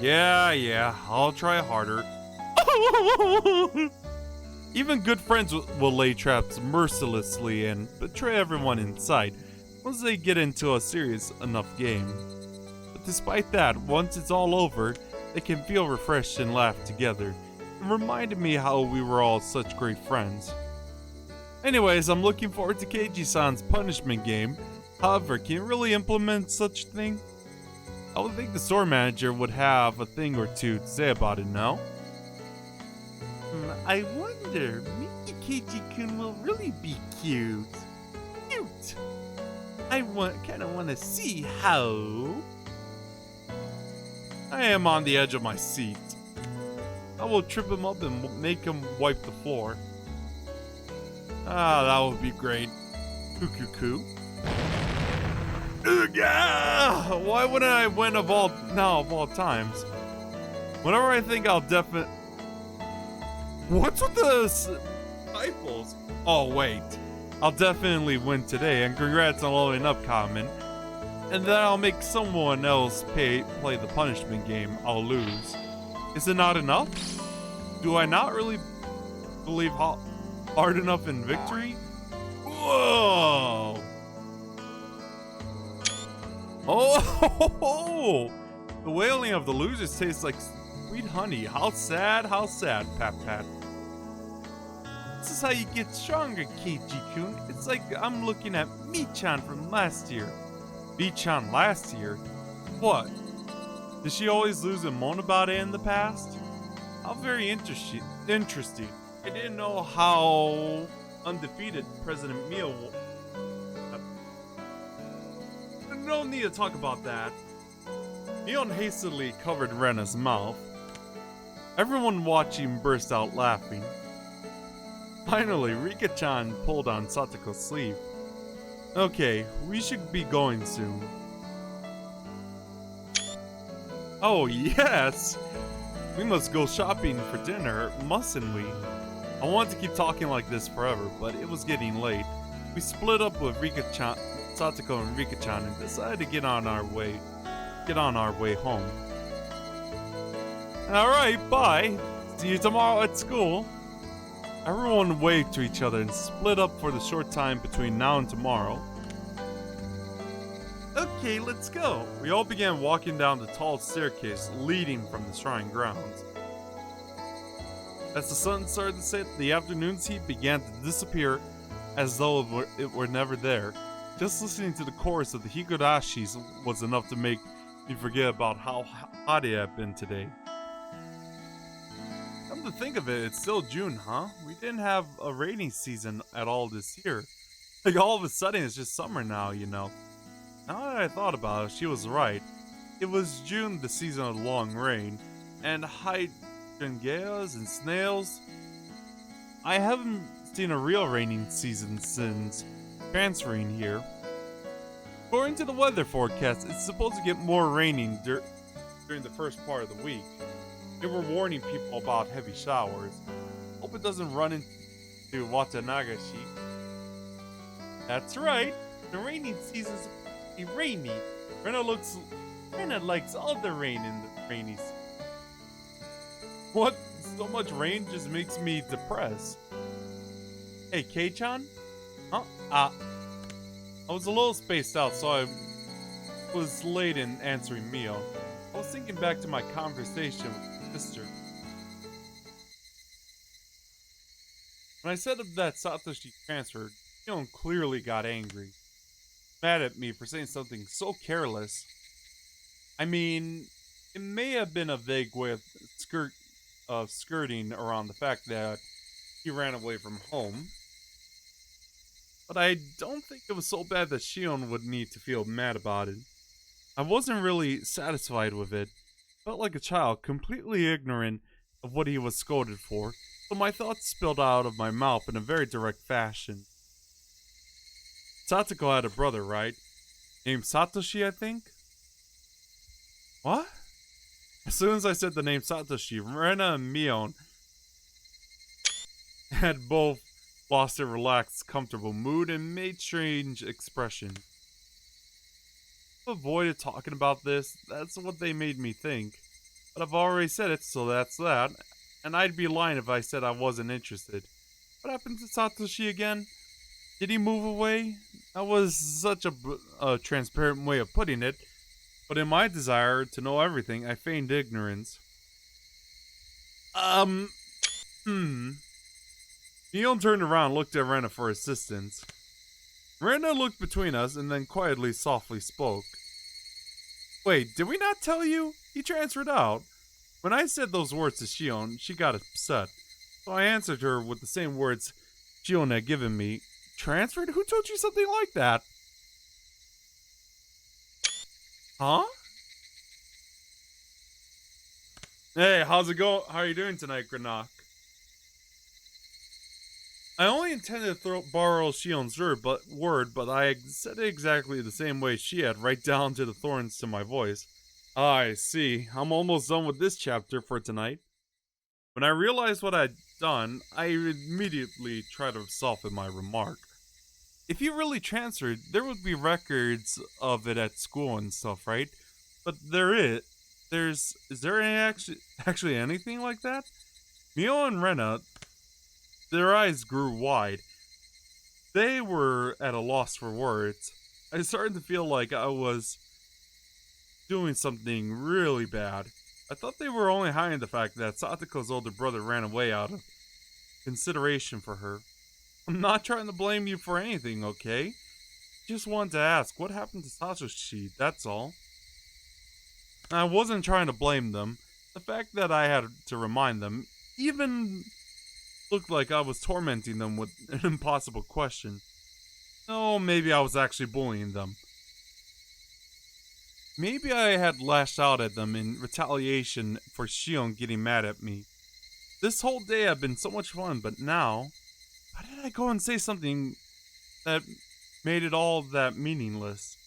Yeah, I'll try harder. Even good friends will lay traps mercilessly and betray everyone inside once they get into a serious enough game. But despite that, once it's all over, they can feel refreshed and laugh together. It reminded me how we were all such great friends. Anyways, I'm looking forward to Keiji-san's punishment game. However, can you really implement such a thing? I would think the store manager would have a thing or two to say about it, no? I wonder, maybe Keiji-kun will really be cute. I kinda wanna see how. I am on the edge of my seat. I will trip him up and make him wipe the floor. Ah, that would be great. Cuckoo. Why wouldn't I win of all times? Whenever I think I'll definitely. What's with the typos? Oh wait, I'll definitely win today, and congrats on leveling up, Common. And then I'll make someone else play the punishment game. I'll lose. Is it not enough? Do I not really believe hard enough in victory? Whoa! Oh! The wailing of the losers tastes like sweet honey. How sad, pat pat. This is how you get stronger, Keiji-kun. It's like I'm looking at Mi-chan from last year. Mi-chan last year? What? Did she always lose and moan about it in the past? How very interesting. I didn't know how undefeated President Mio was. No need to talk about that. Mion hastily covered Rena's mouth. Everyone watching burst out laughing. Finally, Rika-chan pulled on Satoko's sleeve. Okay, we should be going soon. Oh yes! We must go shopping for dinner, mustn't we? I wanted to keep talking like this forever, but it was getting late. We split up with Rika-chan Satoko and Rika-chan and decided to get on our way home. Alright, bye. See you tomorrow at school. Everyone waved to each other and split up for the short time between now and tomorrow. Okay, let's go. We all began walking down the tall staircase leading from the shrine grounds. As the sun started to set, the afternoon's heat began to disappear as though it were never there. Just listening to the chorus of the Higurashis was enough to make me forget about how hot it had been today. Come to think of it, it's still June, huh? We didn't have a rainy season at all this year. Like all of a sudden it's just summer now, you know. Now that I thought about it, she was right. It was June, the season of long rain, and hydrangeas and snails. I haven't seen a real raining season since transferring here. According to the weather forecast, it's supposed to get more raining during the first part of the week. They were warning people about heavy showers. Hope it doesn't run into Tatarigoroshi. That's right, the raining season's supposed to be rainy. Rena likes all the rain in the rainy season. What? So much rain just makes me depressed. Hey, Kei-chan? Huh? I was a little spaced out, so I was late in answering Mio. I was thinking back to my conversation with my sister. When I said that Satoshi transferred, Mio clearly got angry. Mad at me for saying something so careless. I mean, it may have been a vague way of skirting around the fact that he ran away from home. But I don't think it was so bad that Shion would need to feel mad about it. I wasn't really satisfied with it. Felt like a child, completely ignorant of what he was scolded for, so my thoughts spilled out of my mouth in a very direct fashion. Satoko had a brother, right? Named Satoshi, I think? What? As soon as I said the name Satoshi, Rena and Mion had both lost their relaxed, comfortable mood and made strange expressions. I've avoided talking about this, that's what they made me think. But I've already said it, so that's that. And I'd be lying if I said I wasn't interested. What happened to Satoshi again? Did he move away? That was such a transparent way of putting it. But in my desire to know everything, I feigned ignorance. Neon turned around and looked at Rena for assistance. Rena looked between us and then quietly, softly spoke. Wait, did we not tell you? He transferred out. When I said those words to Shion, she got upset. So I answered her with the same words Shion had given me. Transferred? Who told you something like that? Huh? Hey, how's it going? How are you doing tonight, Granok? I only intended to borrow Shion's word, but I said it exactly the same way she had, right down to the thorns to my voice. I see. I'm almost done with this chapter for tonight. When I realized what I'd done, I immediately tried to soften my remark. If you really transferred, there would be records of it at school and stuff, right? But is there actually anything like that? Mio and Rena, their eyes grew wide. They were at a loss for words. I started to feel like I was doing something really bad. I thought they were only hiding the fact that Satoko's older brother ran away out of consideration for her. I'm not trying to blame you for anything, okay? Just wanted to ask, what happened to Satoshi, that's all. I wasn't trying to blame them. The fact that I had to remind them even looked like I was tormenting them with an impossible question. Oh, maybe I was actually bullying them. Maybe I had lashed out at them in retaliation for Shion getting mad at me. This whole day had been so much fun, but now, why did I go and say something that made it all that meaningless?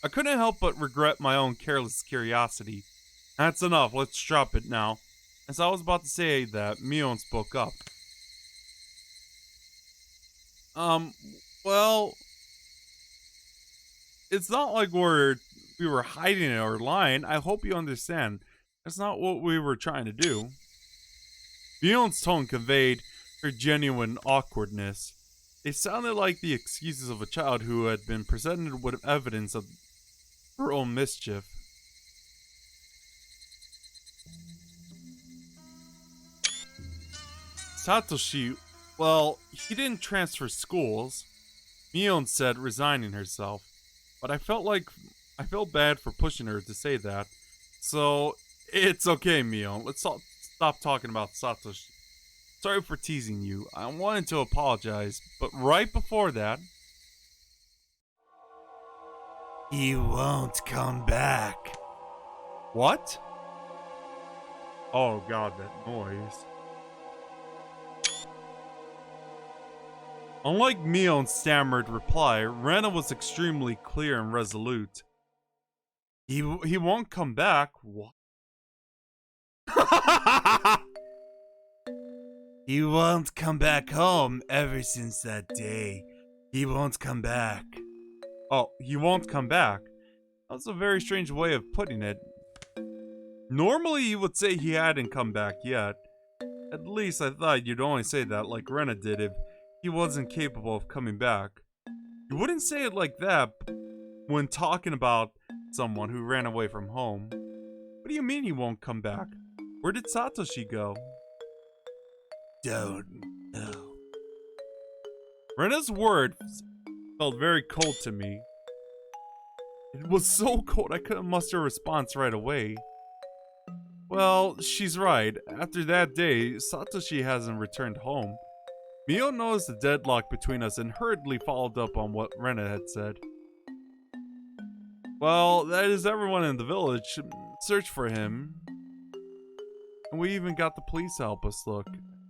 I couldn't help but regret my own careless curiosity. That's enough, let's drop it now. As I was about to say that, Mion spoke up. Um, well, it's not like we were hiding it or lying. I hope you understand. That's not what we were trying to do. Fion's tone conveyed her genuine awkwardness. It sounded like the excuses of a child who had been presented with evidence of her own mischief. Satoshi, well, he didn't transfer schools, Mion said, resigning herself. But I felt bad for pushing her to say that. So, it's okay, Mion. Stop talking about Satoshi. Sorry for teasing you. I wanted to apologize, but right before that, he won't come back. What? Oh god, that noise. Unlike Mion's stammered reply, Rena was extremely clear and resolute. He won't come back? What? He won't come back home ever since that day. He won't come back. Oh, he won't come back? That's a very strange way of putting it. Normally you would say he hadn't come back yet. At least I thought you'd only say that like Rena did if he wasn't capable of coming back. You wouldn't say it like that when talking about someone who ran away from home. What do you mean he won't come back? Where did Satoshi go? Don't know. Rena's words felt very cold to me. It was so cold I couldn't muster a response right away. Well, she's right. After that day, Satoshi hasn't returned home. Mio noticed the deadlock between us and hurriedly followed up on what Rena had said. Well, that is everyone in the village searched for him. And we even got the police to help us look.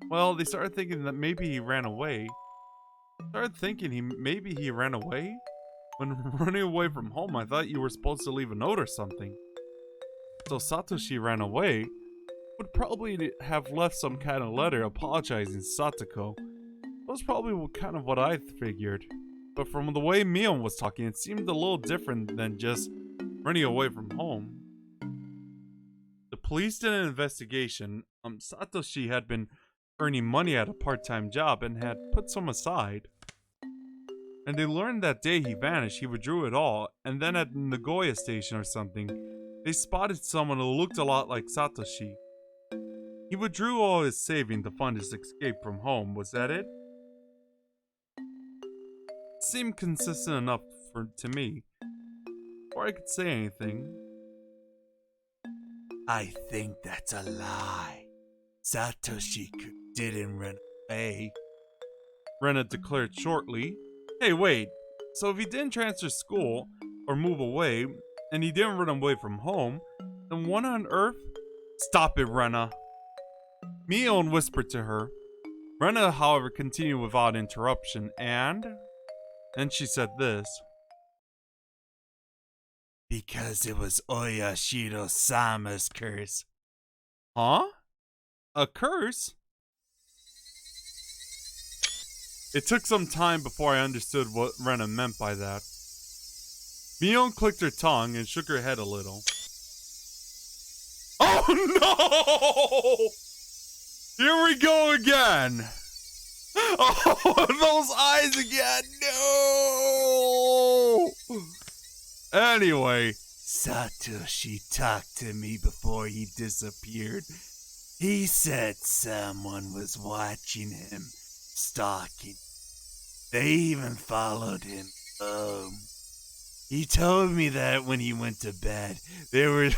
Well, they started thinking that maybe he ran away. Maybe he ran away? When running away from home, I thought you were supposed to leave a note or something. So Satoshi ran away. Would probably have left some kind of letter apologizing to Satoko. That was probably kind of what I figured. But from the way Mion was talking, it seemed a little different than just running away from home. The police did an investigation. Satoshi had been earning money at a part-time job and had put some aside. And they learned that day he vanished, he withdrew it all, and then at Nagoya station or something, they spotted someone who looked a lot like Satoshi. He withdrew all his saving to fund his escape from home, was that it? It seemed consistent enough to me, before I could say anything. I think that's a lie. Satoshi didn't run away. Rena declared shortly. Hey, wait. So if he didn't transfer school or move away, and he didn't run away from home, then what on earth? Stop it, Rena. Mion whispered to her. Rena, however, continued without interruption, and she said this. Because it was Oyashiro-sama's curse. Huh? A curse? It took some time before I understood what Rena meant by that. Mion clicked her tongue and shook her head a little. Oh no! Here we go again! Oh, those eyes again! No! Anyway, Satoshi talked to me before he disappeared. He said someone was watching him, stalking. They even followed him home. He told me that when he went to bed, they were...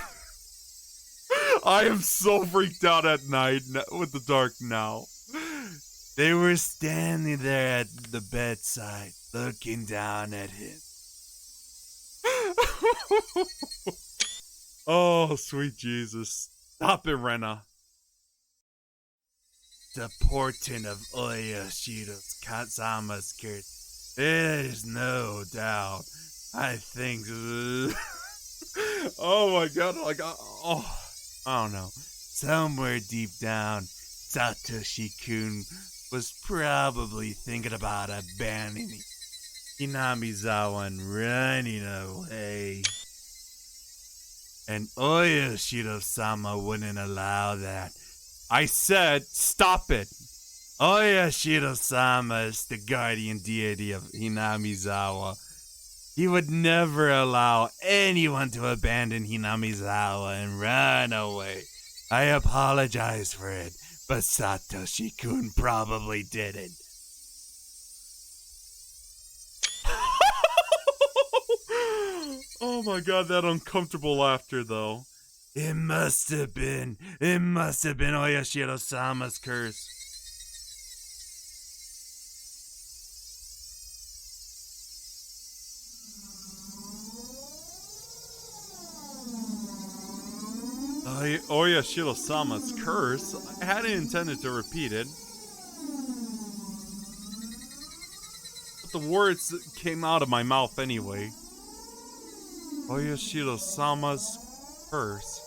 I am so freaked out at night with the dark now. They were standing there at the bedside, looking down at him. Oh, sweet Jesus. Stop it, Rena. The portent of Oyashiro-sama's curse. There's no doubt. I think... Oh my god, like, I don't know. Somewhere deep down, Satoshi-kun was probably thinking about abandoning Hinamizawa and running away. And Oyashiro-sama wouldn't allow that. I said, stop it! Oyashiro-sama is the guardian deity of Hinamizawa. He would never allow anyone to abandon Hinamizawa and run away. I apologize for it, but Satoshi-kun probably didn't. Oh my god, that uncomfortable laughter though. It must have been Oyashiro-sama's curse. Oyashiro-sama's curse? I hadn't intended to repeat it. But the words came out of my mouth anyway. Oyashiro-sama's curse.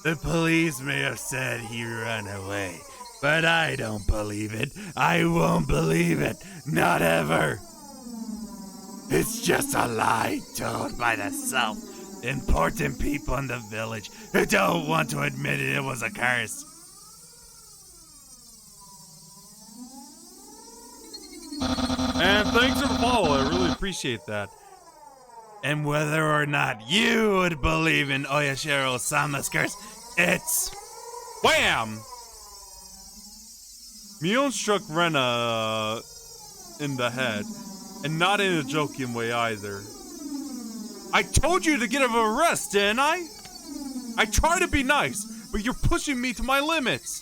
The police may have said he ran away, but I don't believe it. I won't believe it. Not ever. It's just a lie told by the self-important people in the village who don't want to admit it was a curse. And thanks for the follow, I really appreciate that. And whether or not you would believe in Oyashiro-sama's curse, it's... Wham! Mion struck Rena in the head, and not in a joking way either. I told you to get a rest, didn't I? I try to be nice, but you're pushing me to my limits.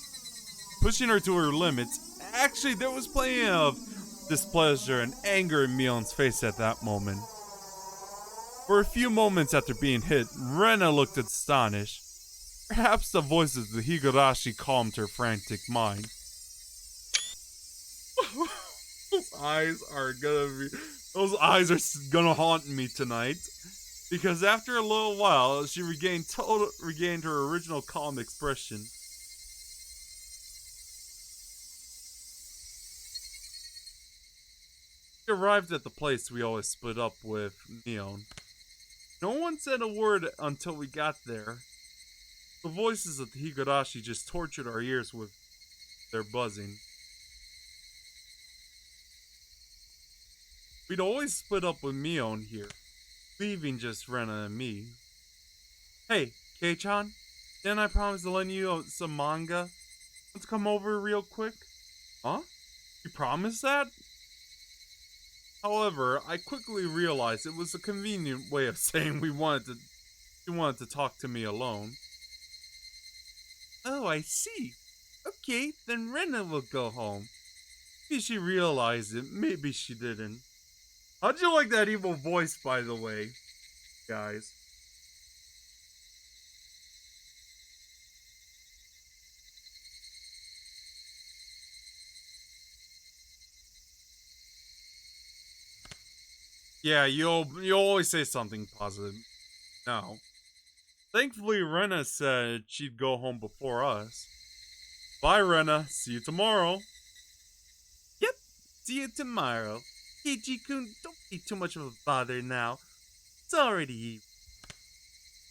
Pushing her to her limits. Actually, there was plenty of displeasure and anger in Mion's face at that moment. For a few moments after being hit, Rena looked astonished. Perhaps the voices of the Higurashi calmed her frantic mind. Those eyes are gonna haunt me tonight. Because after a little while, she regained her original calm expression. We arrived at the place we always split up with Mion. No one said a word until we got there. The voices of the Higurashi just tortured our ears with their buzzing. We'd always split up with Mion here, leaving just Rena and me. Hey, Kei-chan, didn't I promise to lend you some manga? Let's come over real quick. Huh? You promised that? However, I quickly realized it was a convenient way of saying she wanted to talk to me alone. Oh, I see. Okay, then Rena will go home. Maybe she realized it, maybe she didn't. How'd you like that evil voice, by the way, guys? Yeah, you'll always say something positive. No. Thankfully, Rena said she'd go home before us. Bye, Rena. See you tomorrow. Yep, see you tomorrow. Keiji-kun, don't be too much of a bother now. It's already evening.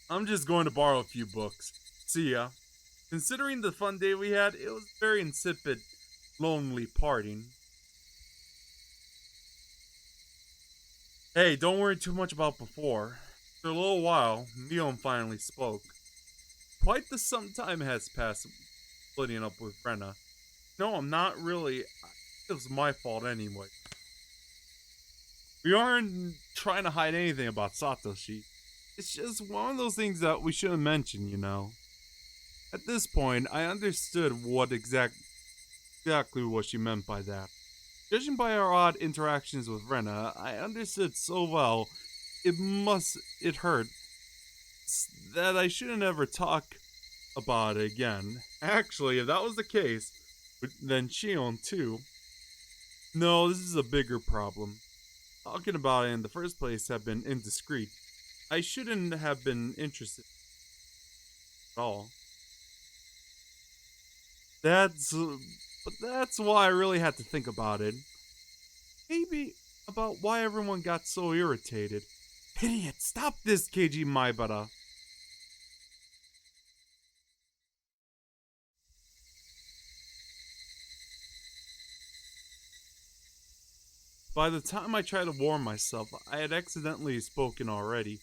I'm just going to borrow a few books. See ya. Considering the fun day we had, it was very insipid, lonely parting. Hey, don't worry too much about before. After a little while, Mion finally spoke. Quite the some time has passed splitting up with Rena. No, I'm not really. It was my fault anyway. We aren't trying to hide anything about Satoshi. It's just one of those things that we shouldn't mention, you know. At this point, I understood what exactly what she meant by that. Judging by our odd interactions with Rena, I understood so well it hurt that I shouldn't ever talk about it again. Actually, if that was the case, then Shion too. No, this is a bigger problem. Talking about it in the first place had been indiscreet. I shouldn't have been interested at all. That's, but that's why I really had to think about it. Maybe about why everyone got so irritated. Idiot, stop this, KG Maibara. By the time I tried to warn myself, I had accidentally spoken already.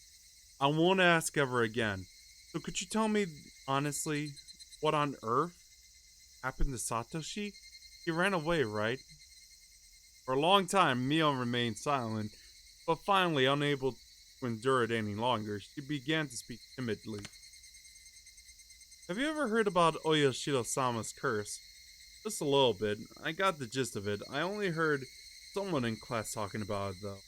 I won't ask ever again. So could you tell me, honestly, what on earth happened to Satoshi? He ran away, right? For a long time, Mio remained silent, but finally, unable to endure it any longer, she began to speak timidly. Have you ever heard about Oyashiro-sama's curse? Just a little bit. I got the gist of it. I only heard someone in class talking about it, though.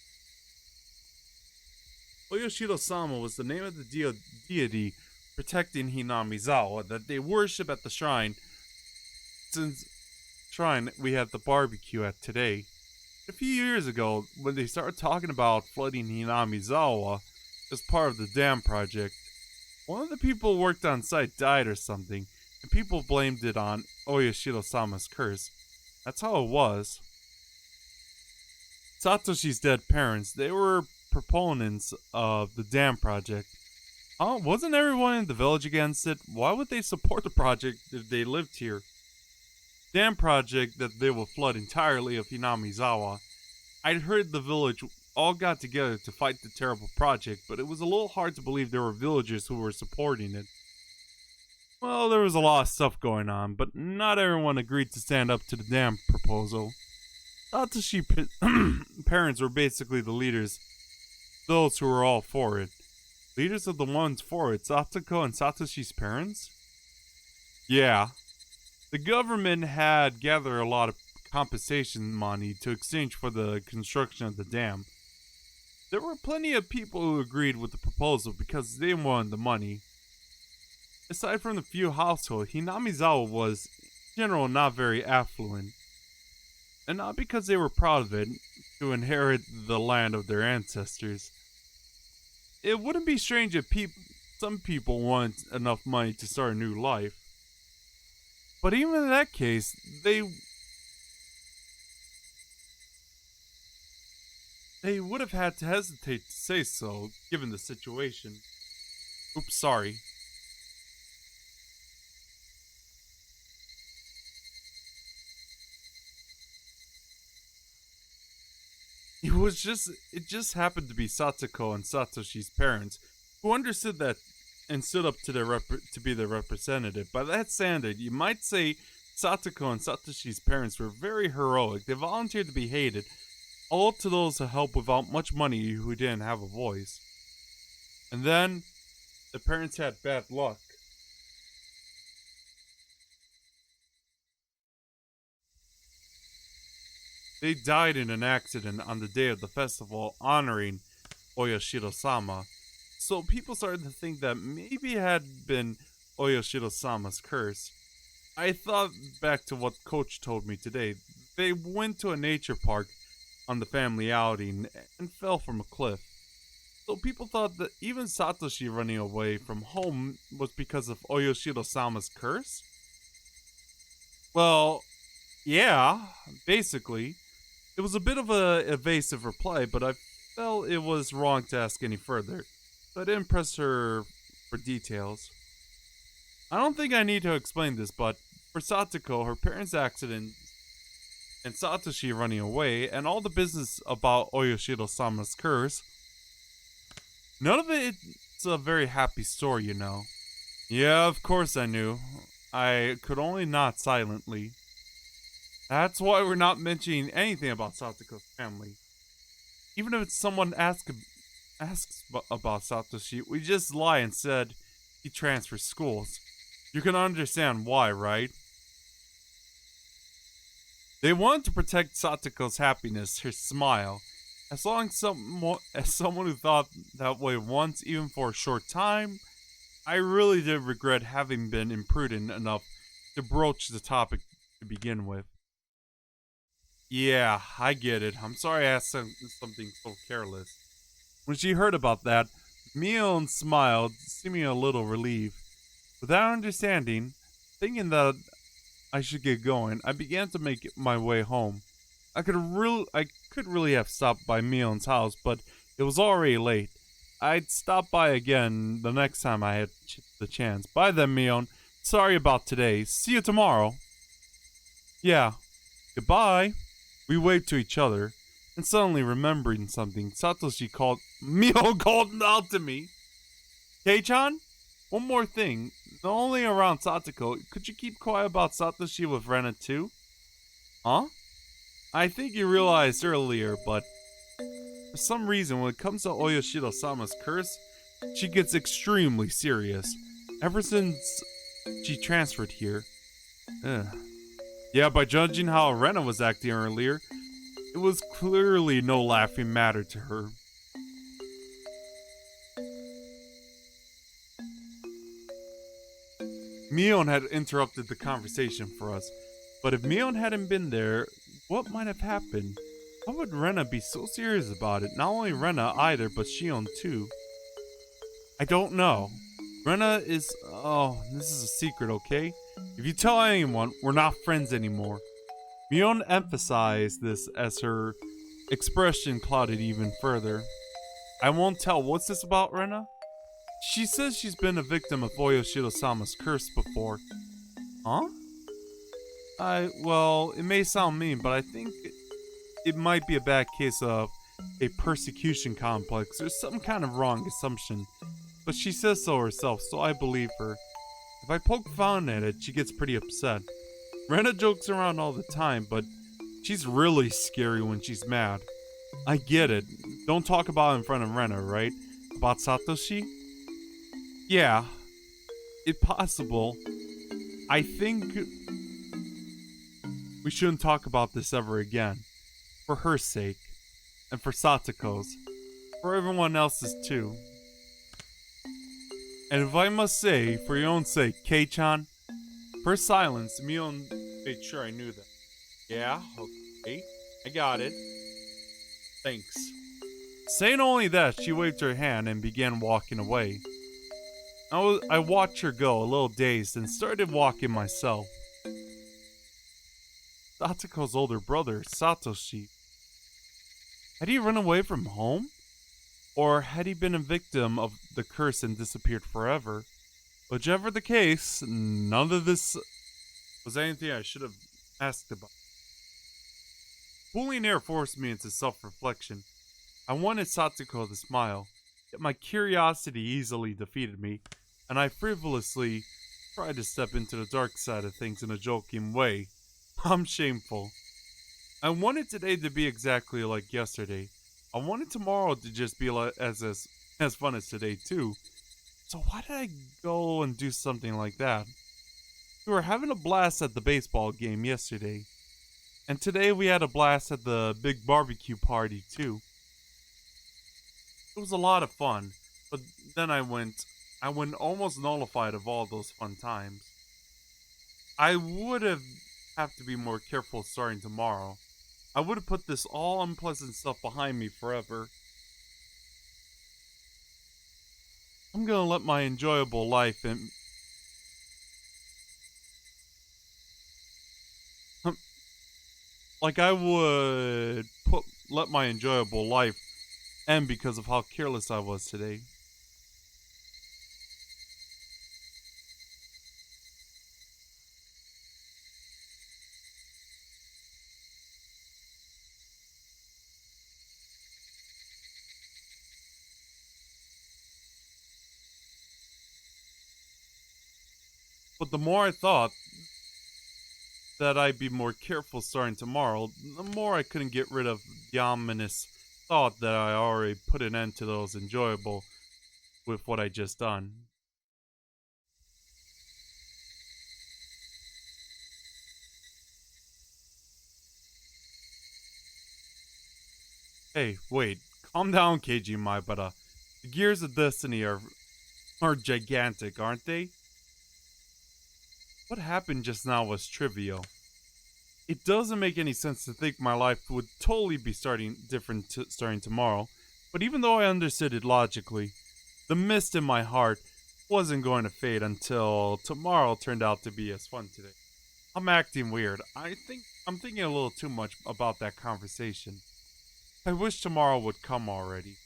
Oyashiro-sama was the name of the deity protecting Hinamizawa that they worship at the shrine. Since shrine we have the barbecue at today. A few years ago, when they started talking about flooding Hinamizawa as part of the dam project, one of the people who worked on site died or something, and people blamed it on Oyashiro-sama's curse. That's how it was. Satoshi's dead parents, they were proponents of the dam project. Wasn't everyone in the village against it? Why would they support the project if they lived here? Dam project that they will flood entirely of Hinamizawa. I'd heard the village all got together to fight the terrible project, but it was a little hard to believe there were villagers who were supporting it. Well, there was a lot of stuff going on, but not everyone agreed to stand up to the dam proposal. Satoshi parents were basically the leaders, those who were all for it. Leaders of the ones for it, Satoko and Satoshi's parents? Yeah. The government had gathered a lot of compensation money to exchange for the construction of the dam. There were plenty of people who agreed with the proposal because they wanted the money. Aside from the few households, Hinamizawa was, in general, not very affluent. And not because they were proud of it, to inherit the land of their ancestors. It wouldn't be strange if some people wanted enough money to start a new life. But even in that case, they would have had to hesitate to say so, given the situation. Oops, sorry. It just happened to be Satoko and Satoshi's parents who understood that and stood up to to be their representative. By that standard, you might say Satoko and Satoshi's parents were very heroic. They volunteered to be hated, all to those who helped without much money who didn't have a voice. And then, the parents had bad luck. They died in an accident on the day of the festival honoring Oyashiro-sama. So people started to think that maybe it had been Oyashiro-sama's curse. I thought back to what Coach told me today. They went to a nature park on the family outing and fell from a cliff. So people thought that even Satoshi running away from home was because of Oyashiro-sama's curse? Well, yeah, basically. It was a bit of a evasive reply, but I felt it was wrong to ask any further, so I didn't press her for details. I don't think I need to explain this, but for Satoko, her parents' accident, and Satoshi running away, and all the business about Oyashiro-sama's curse, none of it's a very happy story, you know. Yeah, of course I knew. I could only nod silently. That's why we're not mentioning anything about Satoko's family. Even if someone asks about Satoshi, we just lie and said he transferred schools. You can understand why, right? They wanted to protect Satoko's happiness, her smile. As long as someone who thought that way once, even for a short time, I really did regret having been imprudent enough to broach the topic to begin with. Yeah, I get it. I'm sorry I asked something so careless. When she heard about that, Mion smiled, seeming a little relieved. Without understanding, thinking that I should get going, I began to make my way home. I could really have stopped by Mion's house, but it was already late. I'd stop by again the next time I had the chance. Bye then, Mion. Sorry about today. See you tomorrow. Yeah. Goodbye. We waved to each other, and suddenly remembering something, Satoshi called Mion called out to me. Kei-chan? One more thing. Not only around Satoko, could you keep quiet about Satoshi with Rena too? Huh? I think you realized earlier, but for some reason, when it comes to Oyashiro-sama's curse, she gets extremely serious. Ever since she transferred here. Ugh. Yeah, by judging how Rena was acting earlier, it was clearly no laughing matter to her. Mion had interrupted the conversation for us, but if Mion hadn't been there, what might have happened? Why would Rena be so serious about it? Not only Rena either, but Shion too. I don't know. Rena is... Oh, this is a secret, okay? If you tell anyone, we're not friends anymore. Mion emphasized this as her expression clouded even further. I won't tell. What's this about, Rena? She says she's been a victim of Oyashiro-sama's curse before. Huh? Well, it may sound mean, but I think it might be a bad case of a persecution complex or some kind of wrong assumption. But she says so herself, so I believe her. If I poke fun at it, she gets pretty upset. Rena jokes around all the time, but she's really scary when she's mad. I get it. Don't talk about it in front of Rena, right? About Satoshi? Yeah. It's possible. I think we shouldn't talk about this ever again. For her sake. And for Satoko's. For everyone else's too. And if I must say, for your own sake, Kei-chan, for silence, Mion made sure I knew that. Yeah, okay, I got it. Thanks. Saying only that, she waved her hand and began walking away. I watched her go, a little dazed, and started walking myself. Satoko's older brother, Satoshi. Had he run away from home? Or had he been a victim of the curse and disappeared forever? Whichever the case, none of this was anything I should have asked about. Cooling air forced me into self-reflection. I wanted Satoko to smile, yet my curiosity easily defeated me, and I frivolously tried to step into the dark side of things in a joking way. I'm shameful. I wanted today to be exactly like yesterday. I wanted tomorrow to just be like as fun as today too. So why did I go and do something like that? We were having a blast at the baseball game yesterday. And today we had a blast at the big barbecue party too. It was a lot of fun, but then I went almost nullified of all those fun times. I would have to be more careful starting tomorrow. I would have put this all unpleasant stuff behind me forever. I'm gonna let my enjoyable life and like I would let my enjoyable life end because of how careless I was today. But the more I thought that I'd be more careful starting tomorrow, the more I couldn't get rid of the ominous thought that I already put an end to those enjoyable with what I just done. Hey, wait, calm down, KG Maibara. The gears of destiny are gigantic, aren't they? What happened just now was trivial. It doesn't make any sense to think my life would totally be starting tomorrow, but even though I understood it logically, the mist in my heart wasn't going to fade until tomorrow turned out to be as fun today. I'm acting weird. I think I'm thinking a little too much about that conversation. I wish tomorrow would come already.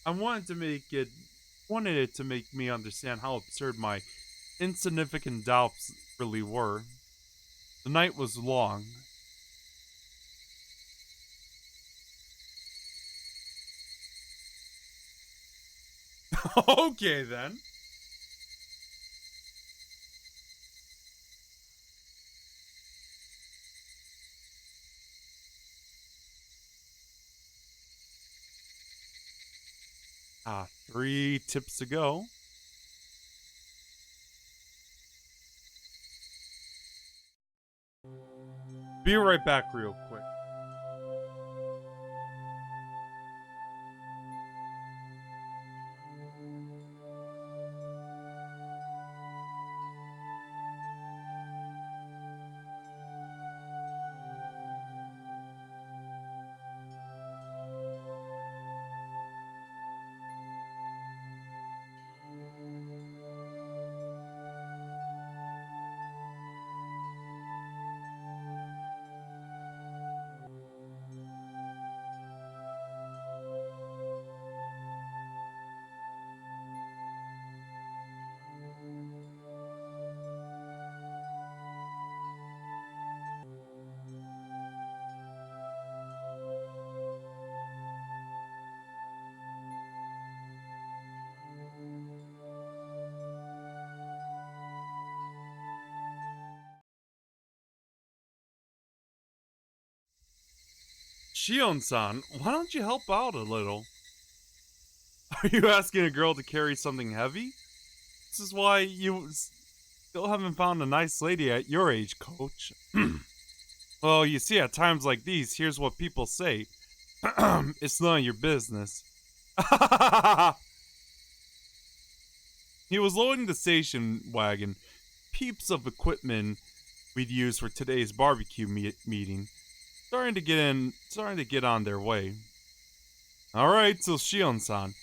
I wanted it to make me understand how absurd my insignificant doubts really were. The night was long. Okay then. Ah, 3 tips to go. Be right back real quick. Shion-san, why don't you help out a little? Are you asking a girl to carry something heavy? This is why you still haven't found a nice lady at your age, coach. Well, you see, at times like these, here's what people say. It's none of your business. He was loading the station wagon, peeps of equipment we'd use for today's barbecue meeting, starting to get on their way. Alright, so Shion-san,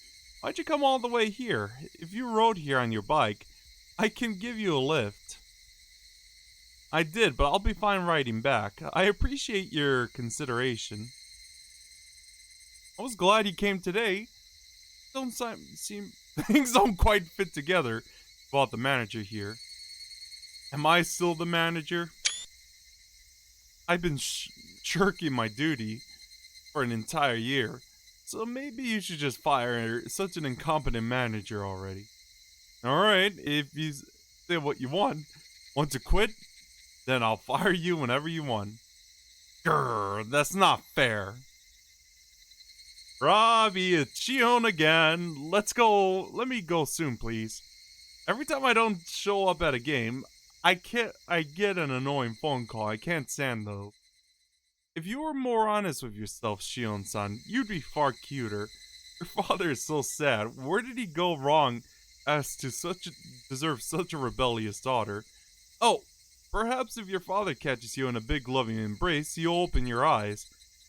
why'd you come all the way here? If you rode here on your bike, I can give you a lift. I did, but I'll be fine riding back. I appreciate your consideration. I was glad you came today. Things don't quite fit together about the manager here. Am I still the manager? I've been shirking my duty for an entire year, so maybe you should just fire such an incompetent manager already. Alright, if you say what you want to quit, then I'll fire you whenever you want. Grrr, that's not fair. Robbie, it's Shion again. Let me go soon, please. Every time I don't show up at a game, I get an annoying phone call. I can't stand those. If you were more honest with yourself, Shion-san, you'd be far cuter. Your father is so sad. Where did he go wrong as to deserve such a rebellious daughter? Oh, perhaps if your father catches you in a big loving embrace, you'll open your eyes.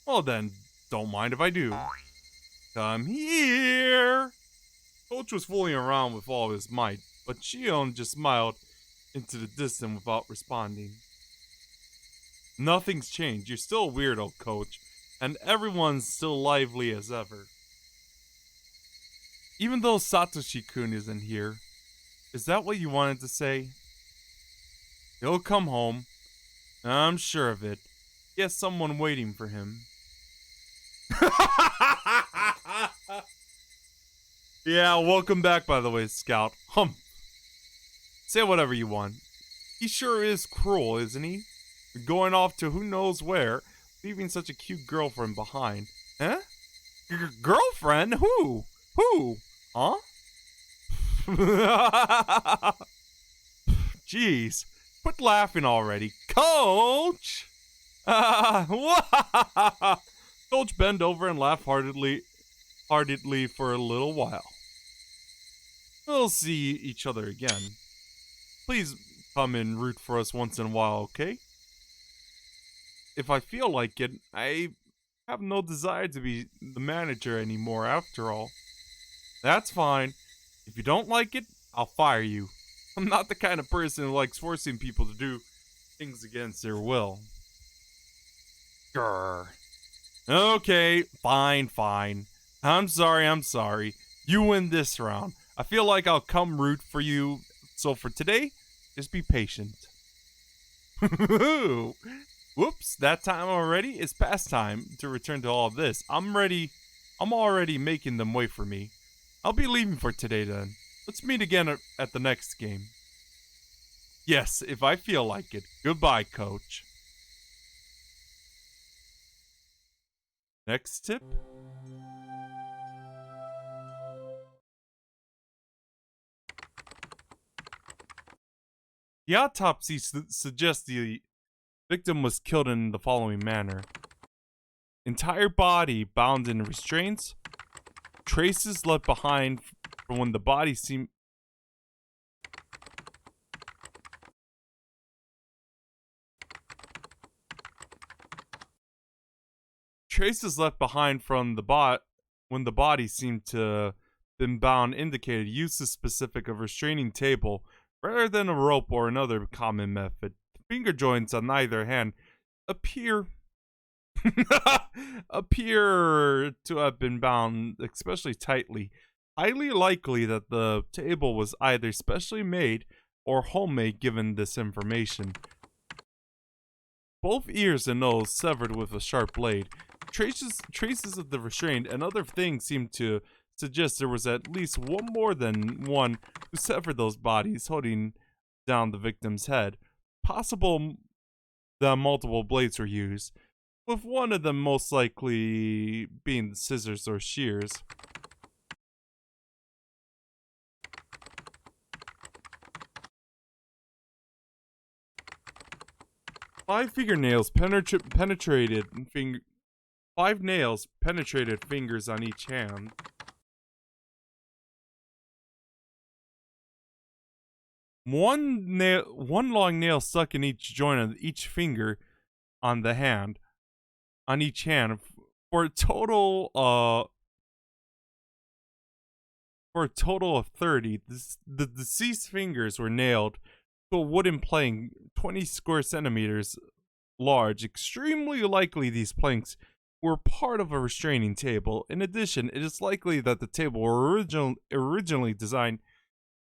Well then, don't mind if I do. Come here! Coach was fooling around with all his might, but Shion just smiled into the distance without responding. Nothing's changed. You're still a weirdo, Coach, and everyone's still lively as ever. Even though Satoshi-kun isn't here, is that what you wanted to say? He'll come home. I'm sure of it. He has someone waiting for him. Yeah, welcome back, by the way, Scout. Say whatever you want. He sure is cruel, isn't he? Going off to who knows where, leaving such a cute girlfriend behind. Huh? Your girlfriend? Who? Who? Huh? Jeez. Quit laughing already. Coach! Coach bent over and laughed heartedly for a little while. We'll see each other again. Please come and root for us once in a while, okay? If I feel like it, I have no desire to be the manager anymore after all. That's fine. If you don't like it, I'll fire you. I'm not the kind of person who likes forcing people to do things against their will. Grr. Okay, fine. I'm sorry. You win this round. I feel like I'll come root for you. So for today, just be patient. Whoops, that time already? It's past time to return to all of this. I'm ready. I'm already making them wait for me. I'll be leaving for today then. Let's meet again at the next game. Yes, if I feel like it. Goodbye, coach. Next tip? The autopsy suggests the victim was killed in the following manner. Entire body bound in restraints. Traces left behind from when the body seemed... Traces left behind from the when the body seemed to been bound indicated use of specific of restraining table rather than a rope or another common method. The finger joints on either hand appear to have been bound especially tightly. Highly likely that the table was either specially made or homemade given this information. Both ears and nose severed with a sharp blade. Traces of the restraint and other things seem to suggest there was at least one more than one who severed those bodies, holding down the victim's head. Possible that multiple blades were used, with one of them most likely being scissors or shears. Five nails penetrated fingers on each hand. One long nail stuck in each joint of each finger on each hand, for a total of 30. The deceased fingers were nailed to a wooden plank 20 square centimeters large. Extremely likely these planks were part of a restraining table. In addition, it is likely that the table were originally designed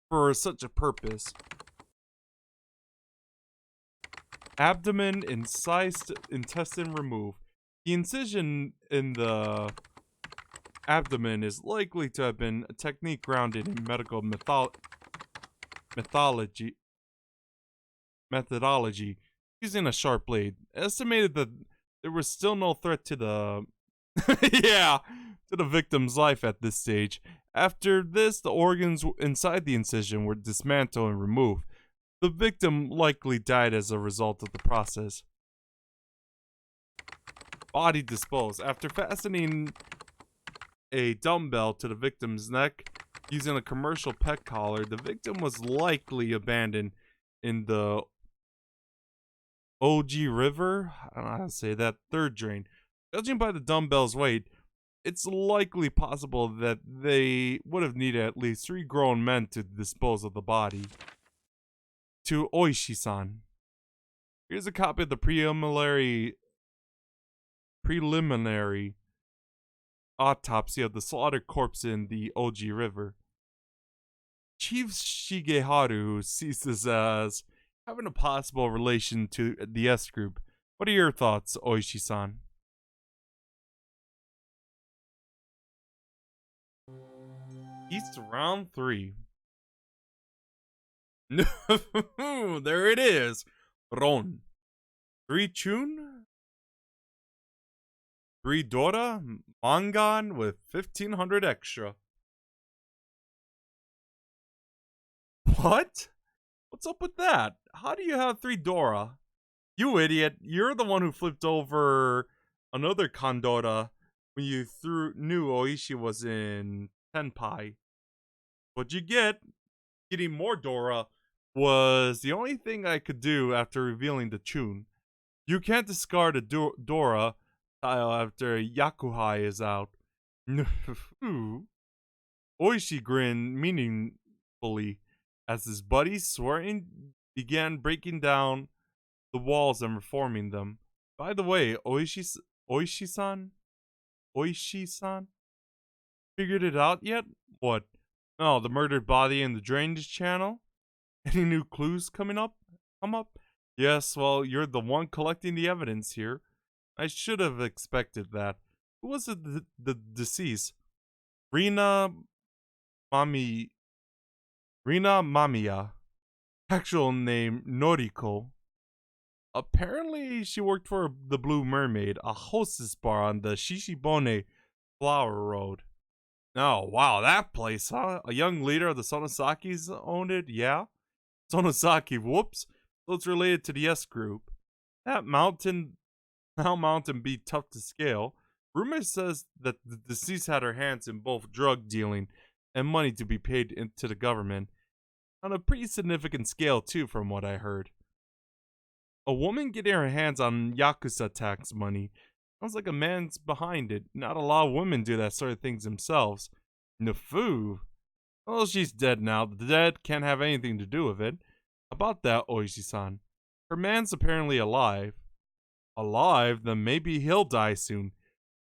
for such a purpose. Abdomen, incised intestine removed. The incision in the abdomen is likely to have been a technique grounded in medical methodology using a sharp blade. Estimated that there was still no threat to the to the victim's life at this stage. After this, the organs inside the incision were dismantled and removed. The victim likely died as a result of the process. Body disposed. After fastening a dumbbell to the victim's neck using a commercial pet collar, the victim was likely abandoned in the OG River. I don't know how to say that. Third drain. Judging by the dumbbell's weight, it's likely possible that they would have needed at least 3 grown men to dispose of the body. To Oishi-san. Here's a copy of the preliminary autopsy of the slaughtered corpse in the OG River. Chief Shigeharu sees this as having a possible relation to the S group. What are your thoughts, Oishi-san? East round 3. There it is. Ron. 3 Chun. 3 Dora. Mangan with 1500 extra. What? What's up with that? How do you have 3 Dora? You idiot. You're the one who flipped over another Kandora when you knew Oishi was in Tenpai. What'd you get? Getting more Dora was the only thing I could do after revealing the Chun. You can't discard a Dora tile after Yakuhai is out. Oishi grinned meaningfully as his buddy's swearing began breaking down the walls and reforming them. By the way, Oishi-san? Oishi-san? Figured it out yet? What? Oh, the murdered body in the drainage channel? Any new clues come up? Yes, well, you're the one collecting the evidence here. I should have expected that. Who was the deceased? Rina Mamiya. Actual name, Noriko. Apparently, she worked for the Blue Mermaid, a hostess bar on the Shishibone Flower Road. Oh, wow, that place, huh? A young leader of the Sonosakis owned it, yeah? Sonosaki, whoops. So it's related to the S group. That mountain be tough to scale. Rumor says that the deceased had her hands in both drug dealing and money to be paid into the government. On a pretty significant scale, too, from what I heard. A woman getting her hands on Yakuza tax money sounds like a man's behind it. Not a lot of women do that sort of things themselves. Nafoo. Well, she's dead now. The dead can't have anything to do with it. About that, Oishi-san. Her man's apparently alive. Alive? Then maybe he'll die soon.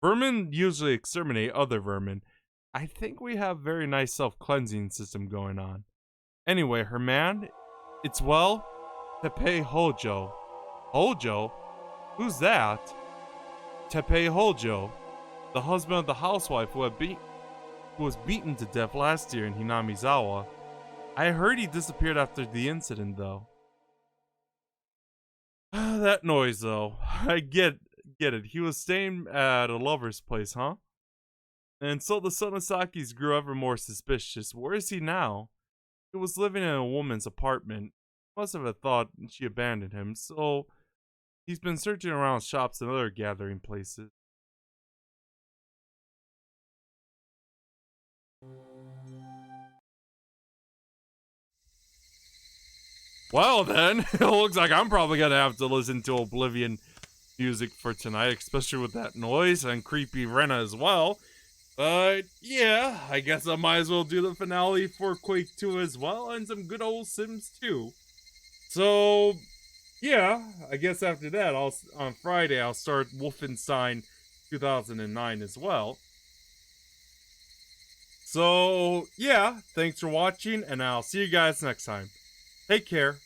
Vermin usually exterminate other vermin. I think we have a very nice self-cleansing system going on. Anyway, her man, it's, well, Teppei Hojo. Hojo? Who's that? Teppei Hojo, the husband of the housewife who was beaten to death last year in Hinamizawa. I heard he disappeared after the incident, though. That noise, though. I get it. He was staying at a lover's place, huh? And so the Sonosakis grew ever more suspicious. Where is he now? He was living in a woman's apartment. Must have thought she abandoned him, so he's been searching around shops and other gathering places. Well then, it looks like I'm probably gonna have to listen to Oblivion music for tonight, especially with that noise and creepy Rena as well. But yeah, I guess I might as well do the finale for Quake 2 as well, and some good old Sims 2. So yeah, I guess after that, on Friday I'll start Wolfenstein 2009 as well. So yeah, thanks for watching, and I'll see you guys next time. Take care.